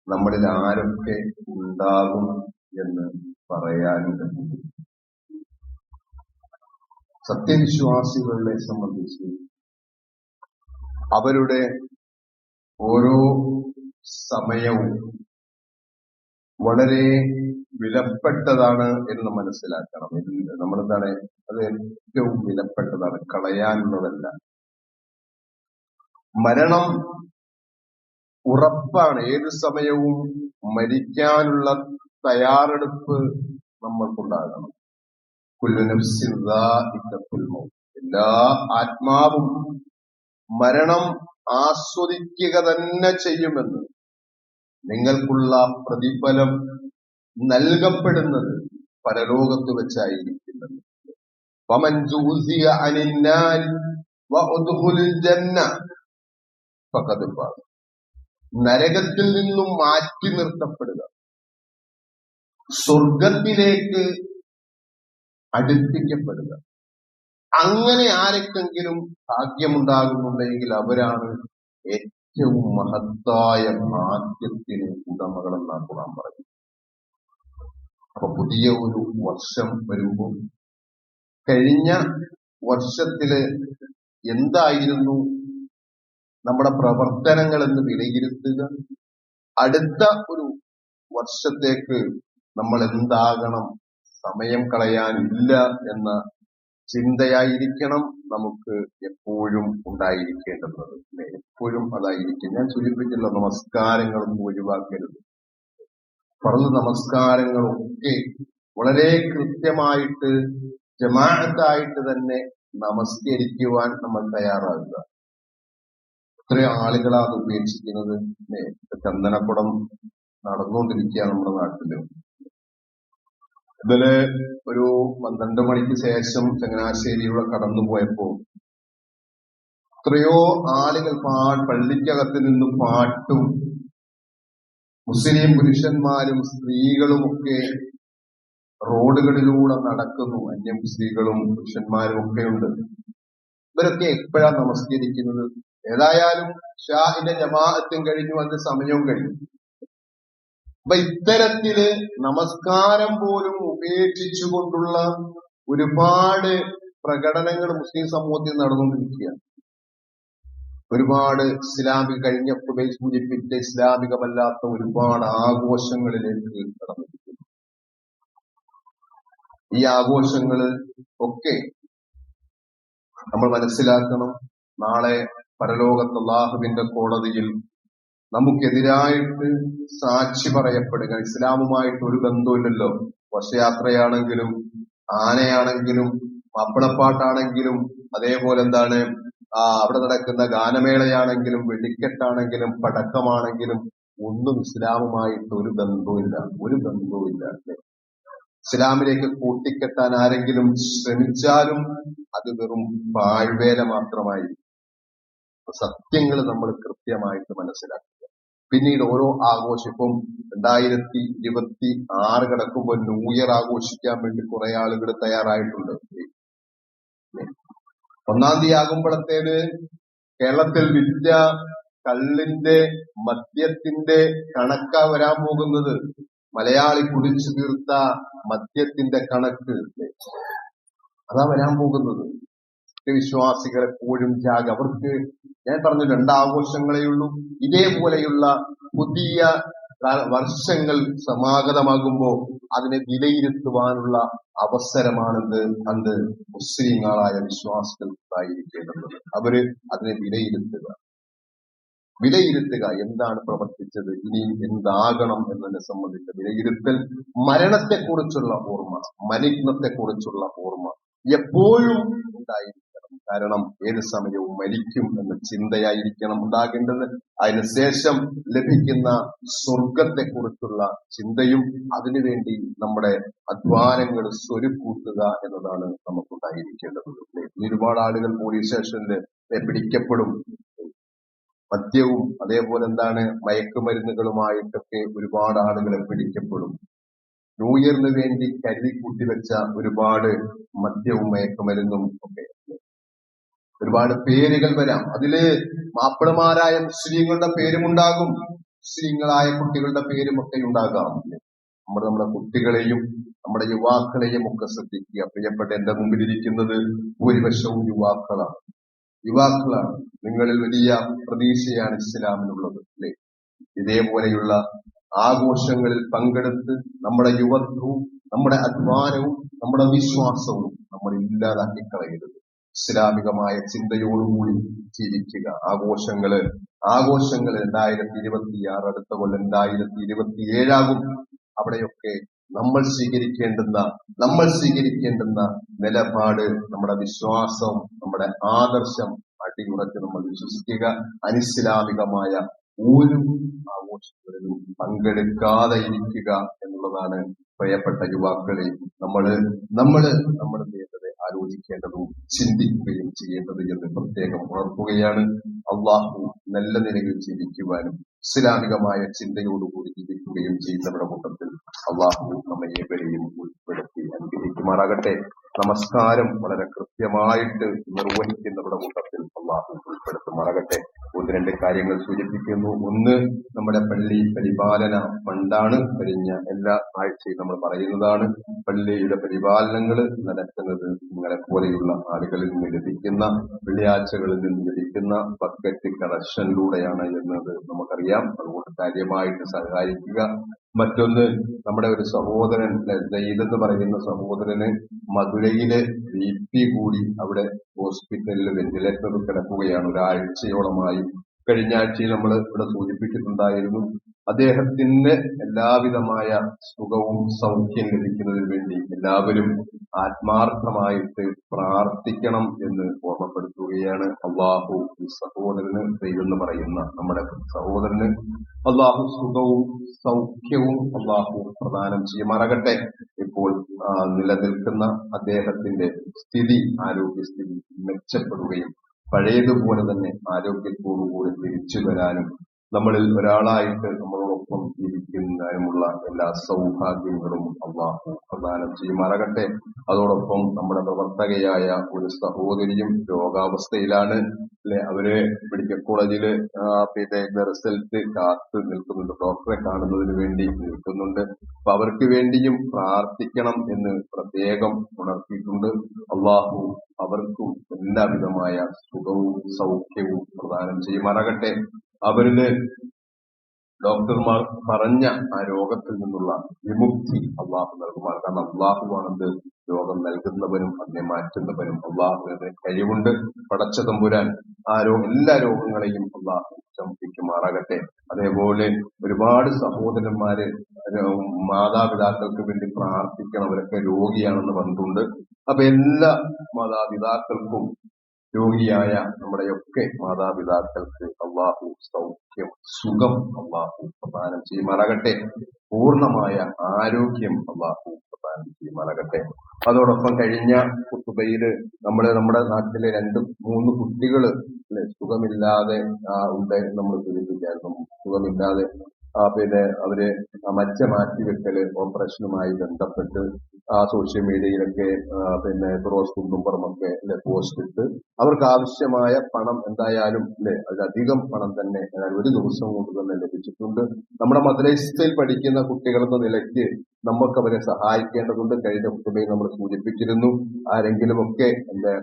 നമ്മളിൽ ആരൊക്കെ ഉണ്ടാകും എന്ന് പറയാനുണ്ട്. സത്യവിശ്വാസികളെ സംബന്ധിച്ച് അവരുടെ ഓരോ സമയവും വളരെ വിലപ്പെട്ടതാണ് എന്ന് മനസ്സിലാക്കണം. നമ്മളെന്താണ്, അത് ഏറ്റവും വിലപ്പെട്ടതാണ്, കളയാനുള്ളതല്ല. മരണം ഉറപ്പാണ്. ഏത് സമയവും മരിക്കാനുള്ള തയ്യാറെടുപ്പ് നമ്മൾക്കുണ്ടാകണം. കുല്ലു നഫ്സിൻ ദാഇഖത്തുൽ മൗത്ത്, എല്ലാ ആത്മാവും മരണം ആസ്വദിക്കുക തന്നെ ചെയ്യുമെന്ന്. നിങ്ങൾക്കുള്ള പ്രതിഫലം നൽകപ്പെടുന്നത് പരലോകത്ത് വെച്ചായിരിക്കുന്നത്. ഫമൻ ജൂസിയ അനിൻ നാരി വഉദ്ഖുലിൽ ജന്ന ഫഖദ് ഫാസ്. നരകത്തിൽ നിന്നും മാറ്റി നിർത്തപ്പെടുക, സ്വർഗത്തിലേക്ക് അടുപ്പിക്കപ്പെടുക, അങ്ങനെ ആരെക്കെങ്കിലും ഭാഗ്യമുണ്ടാകുന്നുണ്ടെങ്കിൽ അവരാണ് ഏറ്റവും മഹത്തായ ഭാഗ്യത്തിന് ഉടമകളെന്നാണ് ഖുർആൻ പറയുന്നത്. അപ്പൊ പുതിയ ഒരു വർഷം വരുമ്പോൾ കഴിഞ്ഞ വർഷത്തില് എന്തായിരുന്നു നമ്മുടെ പ്രവർത്തനങ്ങൾ എന്ന് വിലയിരുത്തുക. അടുത്ത ഒരു വർഷത്തേക്ക് നമ്മൾ എന്താകണം, സമയം കളയാനില്ല എന്ന ചിന്തയായിരിക്കണം നമുക്ക് എപ്പോഴും ഉണ്ടായിരിക്കേണ്ടത്. എപ്പോഴും അതായിരിക്കും. ഞാൻ സൂചിപ്പിച്ചില്ല, നമസ്കാരങ്ങളൊന്നും ഒഴിവാക്കരുത്. ഫർള് നമസ്കാരങ്ങളൊക്കെ വളരെ കൃത്യമായിട്ട് ജമാഅത്തായിട്ട് തന്നെ നമസ്കരിക്കുവാൻ നമ്മൾ തയ്യാറാകുക. എത്രയോ ആളുകളാണ് ഉപേക്ഷിക്കുന്നത്. ചന്ദനക്കുടം നടന്നുകൊണ്ടിരിക്കുകയാണ് നമ്മുടെ നാട്ടില്. ഇതില് ഒരു 12 മണിക്ക് ശേഷം ചങ്ങനാശ്ശേരിയുടെ കടന്നു പോയപ്പോ എത്രയോ ആളുകൾ പള്ളിക്കകത്ത് നിന്ന് പാട്ടും, മുസ്ലിം പുരുഷന്മാരും സ്ത്രീകളും ഒക്കെ റോഡുകളിലൂടെ നടക്കുന്നു. അന്യ സ്ത്രീകളും പുരുഷന്മാരും ഒക്കെ ഉണ്ട്. ഇവരൊക്കെ എപ്പോഴാണ് നമസ്കരിക്കുന്നത്? ഏതായാലും ഷാഹിന്റെ ജമാഅത്തും കഴിഞ്ഞു, അതിന്റെ സമയവും കഴിഞ്ഞു. അപ്പൊ ഇത്തരത്തില് നമസ്കാരം പോലും ഉപേക്ഷിച്ചുകൊണ്ടുള്ള ഒരുപാട് പ്രകടനങ്ങൾ മുസ്ലിം സമൂഹത്തിൽ നടന്നുകൊണ്ടിരിക്കുകയാണ്. ഒരുപാട് ഇസ്ലാമിക, കഴിഞ്ഞ സൂചിപ്പിച്ച ഇസ്ലാമികമല്ലാത്ത ഒരുപാട് ആഘോഷങ്ങളിലേക്ക് കടന്നിരിക്കുന്നു. ഈ ആഘോഷങ്ങള് ഒക്കെ നമ്മൾ മനസ്സിലാക്കണം. നാളെ പരലോകത്ത് അല്ലാഹുവിന്റെ കോടതിയിൽ നമുക്കെതിരായിട്ട് സാക്ഷി പറയപ്പെടുക. ഇസ്ലാമുമായിട്ട് ഒരു ബന്ധവുമില്ലല്ലോ. ഘോഷയാത്രയാണെങ്കിലും ആനയാണെങ്കിലും മാപ്പിളപ്പാട്ടാണെങ്കിലും അതേപോലെ എന്താണ് അവിടെ നടക്കുന്ന ഗാനമേളയാണെങ്കിലും വെടിക്കെട്ടാണെങ്കിലും പടക്കമാണെങ്കിലും ഒന്നും ഇസ്ലാമുമായിട്ട് ഒരു ബന്ധവുമില്ല. ഇസ്ലാമിലേക്ക് കൂട്ടിക്കെട്ടാൻ ആരെങ്കിലും ശ്രമിച്ചാലും അത് വെറും പാഴ്വേല മാത്രമായിരിക്കും. സത്യങ്ങൾ നമ്മൾ കൃത്യമായിട്ട് മനസ്സിലാക്കുക. പിന്നീട് ഓരോ ആഘോഷിപ്പും 2026 കിടക്കുമ്പോൾ ന്യൂ ഇയർ ആഘോഷിക്കാൻ വേണ്ടി കുറെ ആളുകൾ തയ്യാറായിട്ടുണ്ട്. 1-ാം തീയതി ആകുമ്പോഴത്തേന് കേരളത്തിൽ വിറ്റ കള്ളിന്റെ മദ്യത്തിന്റെ കണക്കാ വരാൻ പോകുന്നത്. മലയാളി കുടിച്ചു തീർത്ത മദ്യത്തിന്റെ കണക്ക് അതാ വരാൻ പോകുന്നത്. വിശ്വാസികൾ എപ്പോഴും അവർക്ക് ഞാൻ പറഞ്ഞു 2 ആഘോഷങ്ങളേ ഉള്ളൂ. ഇതേപോലെയുള്ള പുതിയ വർഷങ്ങൾ സമാഗതമാകുമ്പോൾ അതിനെ വിലയിരുത്തുവാനുള്ള അവസരമാണിത്. അന്ന് മുസ്ലിങ്ങളായ വിശ്വാസികൾക്കായിരിക്കേണ്ടത്. അവര് അതിനെ വിലയിരുത്തുക എന്താണ് പ്രവർത്തിച്ചത്, ഇനി എന്താകണം എന്നതിനെ സംബന്ധിച്ച വിലയിരുത്തൽ. മരണത്തെക്കുറിച്ചുള്ള ഓർമ്മ, മലിനത്തെക്കുറിച്ചുള്ള ഓർമ്മ എപ്പോഴും ഉണ്ടായിരിക്കണം. കാരണം ഏത് സമയവും മരിക്കും എന്ന ചിന്തയായിരിക്കണം ഉണ്ടാകേണ്ടത്. അതിനുശേഷം ലഭിക്കുന്ന സ്വർഗത്തെക്കുറിച്ചുള്ള ചിന്തയും അതിനുവേണ്ടി നമ്മുടെ അധ്വാനങ്ങൾ സ്വരുക്കൂട്ടുക എന്നതാണ് നമുക്കുണ്ടായിരിക്കേണ്ടത്. ഒരുപാട് ആളുകൾ പോലീസ് സ്റ്റേഷനിൽ പിടിക്കപ്പെടും. മദ്യവും അതേപോലെ മയക്കുമരുന്നുകളുമായിട്ടൊക്കെ ഒരുപാട് ആളുകളെ പിടിക്കപ്പെടും. ന്യൂ ഇയറിന് വേണ്ടി കരുതി കൂട്ടിവെച്ച ഒരുപാട് മദ്യവും മയക്കുമരുന്നും ഒക്കെ ഒരുപാട് പേരുകൾ വരാം. അതില് മാപ്പിളമാരായ മുസ്ലിങ്ങളുടെ പേരുമുണ്ടാകും, മുസ്ലിങ്ങളായ കുട്ടികളുടെ പേരും ഒക്കെ ഉണ്ടാകാം. നമ്മുടെ കുട്ടികളെയും നമ്മുടെ യുവാക്കളെയും ഒക്കെ ശ്രദ്ധിക്കുക. പ്രിയപ്പെട്ട എന്റെ മുമ്പിലിരിക്കുന്നത് ഭൂരിപക്ഷവും യുവാക്കളാണ്. നിങ്ങളിൽ വലിയ പ്രതീക്ഷയാണ് ഇസ്ലാമിനുള്ളത് അല്ലെ? ഇതേപോലെയുള്ള ആഘോഷങ്ങളിൽ പങ്കെടുത്ത് നമ്മുടെ യുവത്വവും നമ്മുടെ അധ്വാനവും നമ്മുടെ വിശ്വാസവും നമ്മൾ ഇല്ലാതാക്കി കളയരുത്. ഇസ്ലാമികമായ ചിന്തയോടുകൂടി ജീവിക്കുക. ആഘോഷങ്ങള് 2026 അടുത്ത കൊല്ലം 2027 അവിടെയൊക്കെ നമ്മൾ സ്വീകരിക്കേണ്ടുന്ന നിലപാട്, നമ്മുടെ വിശ്വാസം, നമ്മുടെ ആദർശം അടിയുറച്ച് നമ്മൾ വിശ്വസിക്കുക. അനിസ്ലാമികമായ ഒരു ആഘോഷങ്ങളിലും പങ്കെടുക്കാതെ ഇരിക്കുക എന്നുള്ളതാണ് പ്രിയപ്പെട്ട യുവാക്കളെ നമ്മൾ ചെയ്യേണ്ടത്, ആലോചിക്കേണ്ടതും ചിന്തിക്കുകയും ചെയ്യേണ്ടത് എന്ന് പ്രത്യേകം ഉണർത്തുകയാണ്. അള്ളാഹു നല്ല നിലയിൽ ജീവിക്കുവാനും ഇസ്ലാമികമായ ചിന്തയോടുകൂടി ജീവിക്കുകയും ചെയ്യുന്നവരുടെ കൂട്ടത്തിൽ അള്ളാഹു നമ്മെ ഏവരെയും ഉൾപ്പെടുത്തി അനുഗ്രഹിക്കുമാറാകട്ടെ. നമസ്കാരം വളരെ കൃത്യമായിട്ട് നിർവഹിക്കുന്നവരുടെ കൂട്ടത്തിൽ അള്ളാഹു ഉൾപ്പെടുത്തുമാറാകട്ടെ. 1-2 കാര്യങ്ങൾ സൂചിപ്പിക്കുന്നു. ഒന്ന്, നമ്മുടെ പള്ളി പരിപാലന ഫണ്ടാണ്. കഴിഞ്ഞ എല്ലാ ആഴ്ചയും നമ്മൾ പറയുന്നതാണ്. പള്ളിയുടെ പരിപാലനങ്ങൾ നടക്കുന്നത് നിങ്ങളെ പോലെയുള്ള ആളുകളിൽ നിന്ന് ലഭിക്കുന്ന, വെള്ളിയാഴ്ചകളിൽ നിന്ന് ലഭിക്കുന്ന ബക്കറ്റ് കളക്ഷനിലൂടെയാണ് എന്നത് നമുക്കറിയാം. അതുകൊണ്ട് കാര്യമായിട്ട് സഹകരിക്കുക. മറ്റൊന്ന്, നമ്മുടെ ഒരു സഹോദരൻ സെയ്ദ് എന്ന് പറയുന്ന സഹോദരന് മധുരയിലെ BP കൂടി അവിടെ ഹോസ്പിറ്റലിൽ വെന്റിലേറ്ററിൽ കിടക്കുകയാണ് ഒരാഴ്ചയോളമായി. കഴിഞ്ഞ ആഴ്ചയിൽ നമ്മൾ ഇവിടെ സൂചിപ്പിച്ചിട്ടുണ്ടായിരുന്നു. അദ്ദേഹത്തിന് എല്ലാവിധമായ സുഖവും സൗഖ്യം ലഭിക്കുന്നതിന് വേണ്ടി എല്ലാവരും ആത്മാർത്ഥമായിട്ട് പ്രാർത്ഥിക്കണം എന്ന് ഓർമ്മപ്പെടുത്തുകയാണ്. അള്ളാഹു ഈ സഹോദരന് എന്ന് പറയുന്ന നമ്മുടെ സഹോദരന് അള്ളാഹു സുഖവും സൗഖ്യവും അള്ളാഹു പ്രദാനം ചെയ്യുമാറാകട്ടെ. ഇപ്പോൾ നിലനിൽക്കുന്ന അദ്ദേഹത്തിന്റെ ആരോഗ്യസ്ഥിതി മെച്ചപ്പെടുകയും പഴയതുപോലെ തന്നെ ആരോഗ്യത്തോടുകൂടി തിരിച്ചു വരാനും നമ്മളിൽ ഒരാളായിട്ട് നമ്മളോടൊപ്പം ഇരിക്കുന്നതിനുമുള്ള എല്ലാ സൗഭാഗ്യങ്ങളും അള്ളാഹു പ്രദാനം ചെയ്യുമാറാകട്ടെ. അതോടൊപ്പം നമ്മുടെ പ്രവർത്തകയായ ഒരു സഹോദരിയും രോഗാവസ്ഥയിലാണ് അല്ലെ. അവര് മെഡിക്കൽ കോളേജില് റിസൾട്ട് കാത്ത് നിൽക്കുന്നുണ്ട്, ഡോക്ടറെ കാണുന്നതിന് വേണ്ടി നിൽക്കുന്നുണ്ട്. അപ്പൊ അവർക്ക് വേണ്ടിയും പ്രാർത്ഥിക്കണം എന്ന് പ്രത്യേകം ഉണർത്തിയിട്ടുണ്ട്. അള്ളാഹു അവർക്കും എല്ലാവിധമായ സുഖവും സൗഖ്യവും പ്രദാനം ചെയ്യുമാറാകട്ടെ. അവരില് ഡോക്ടർമാർ പറഞ്ഞ ആ രോഗത്തിൽ നിന്നുള്ള വിമുക്തി അള്ളാഹു നൽകുമാർ. കാരണം അള്ളാഹുവാണത് രോഗം നൽകുന്നവനും അതിനെ മാറ്റുന്നവനും. അള്ളാഹുവിന് കഴിവുണ്ട്. പടച്ച തമ്പുരാൻ എല്ലാ രോഗങ്ങളെയും അള്ളാഹു ശമിപ്പിക്കുമാറാകട്ടെ. അതേപോലെ ഒരുപാട് സഹോദരന്മാര് മാതാപിതാക്കൾക്ക് വേണ്ടി പ്രാർത്ഥിക്കണം. അവരൊക്കെ രോഗിയാണെന്ന് പറഞ്ഞിട്ടുണ്ട്. അപ്പൊ എല്ലാ മാതാപിതാക്കൾക്കും രോഗിയായ നമ്മുടെയൊക്കെ മാതാപിതാക്കൾക്ക് അള്ളാഹു സൗഖ്യം, സുഖം അള്ളാഹു പ്രദാനം ചെയ്യുമാറാകട്ടെ. പൂർണ്ണമായ ആരോഗ്യം അള്ളാഹു പ്രദാനം ചെയ്യുമാറാകട്ടെ. അതോടൊപ്പം കഴിഞ്ഞ ഖുതുബയില് നമ്മുടെ നാട്ടിലെ 2-3 കുട്ടികള് സുഖമില്ലാതെ ഉണ്ട് നമ്മൾ സൂചിപ്പിച്ചായിരുന്നു. സുഖമില്ലാതെ അവര് മജ്ജ മാറ്റിവെക്കല് ഓപ്പറേഷനുമായി ബന്ധപ്പെട്ട് സോഷ്യൽ മീഡിയയിലൊക്കെ ഫിറോസ് കുന്നുംപുറമൊക്കെ പോസ്റ്റ് ഇട്ട് അവർക്ക് ആവശ്യമായ പണം എന്തായാലും അതിലധികം പണം തന്നെ ഒരു ദിവസം കൊണ്ട് തന്നെ ലഭിച്ചിട്ടുണ്ട്. നമ്മുടെ മദ്രസയിൽ പഠിക്കുന്ന കുട്ടികളെന്ന നിലയ്ക്ക് നമുക്ക് അവരെ സഹായിക്കേണ്ടതുണ്ട്. കഴിഞ്ഞ കുട്ടികളെ നമ്മൾ സൂചിപ്പിച്ചിരുന്നു. ആരെങ്കിലുമൊക്കെ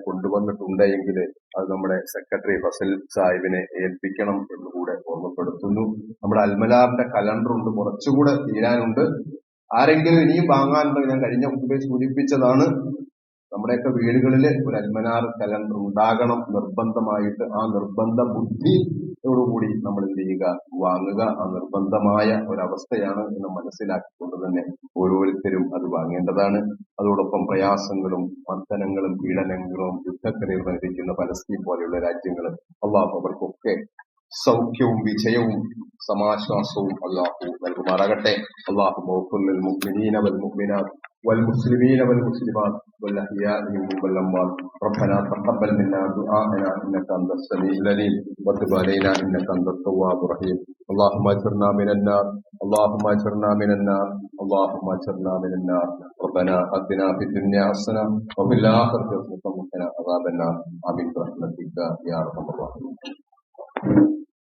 കൊണ്ടുവന്നിട്ടുണ്ടെങ്കിൽ അത് നമ്മുടെ സെക്രട്ടറി ഫസൽ സാഹിബിനെ ഏൽപ്പിക്കണം എന്നുകൂടെ ഓർമ്മപ്പെടുത്തുന്നു. നമ്മുടെ അൽമലാറിന്റെ കലണ്ടർ ഉണ്ട്, കുറച്ചുകൂടെ തീരാനുണ്ട്. ആരെങ്കിലും ഇനിയും വാങ്ങാനുണ്ടെങ്കിൽ ഞാൻ കഴിഞ്ഞ കുട്ടികളെ സൂചിപ്പിച്ചതാണ്. നമ്മുടെയൊക്കെ വീടുകളിൽ ഒരു അൽമനാർ കലണ്ടർ ഉണ്ടാകണം നിർബന്ധമായിട്ട്. ആ നിർബന്ധ ബുദ്ധിയോടുകൂടി നമ്മൾ എന്ത് ചെയ്യുക, വാങ്ങുക. ആ നിർബന്ധമായ ഒരവസ്ഥയാണ് എന്ന് മനസ്സിലാക്കിക്കൊണ്ട് തന്നെ ഓരോരുത്തരും അത് വാങ്ങേണ്ടതാണ്. അതോടൊപ്പം പ്രയാസങ്ങളും മർദ്ദനങ്ങളും പീഡനങ്ങളും യുദ്ധക്കരയിൽ വന്നിരിക്കുന്ന പലസ്തീൻ പോലെയുള്ള രാജ്യങ്ങളും അള്ളാഹു അവർക്കൊക്കെ സൗഖ്യവും വിജയവും സമാശ്വാസവും അള്ളാഹു നൽകുമാറാകട്ടെ. അള്ളാഹു മൗഫുൽ മുഅ്മിനീന വൽ മുഅ്മിനാത്ത് والمسلمين والمسلمات والأحياء منهم والأموات ربنا تقبل منا دعاءنا إنك أنت السميع العليم وتب علينا إنك أنت التواب الرحيم اللهم اجرنا من النار اللهم اجرنا من النار اللهم اجرنا من النار ربنا آتنا في الدنيا حسنة وفي الآخرة حسنة وقنا عذاب النار آمين برحمتك يا أرحم الراحمين.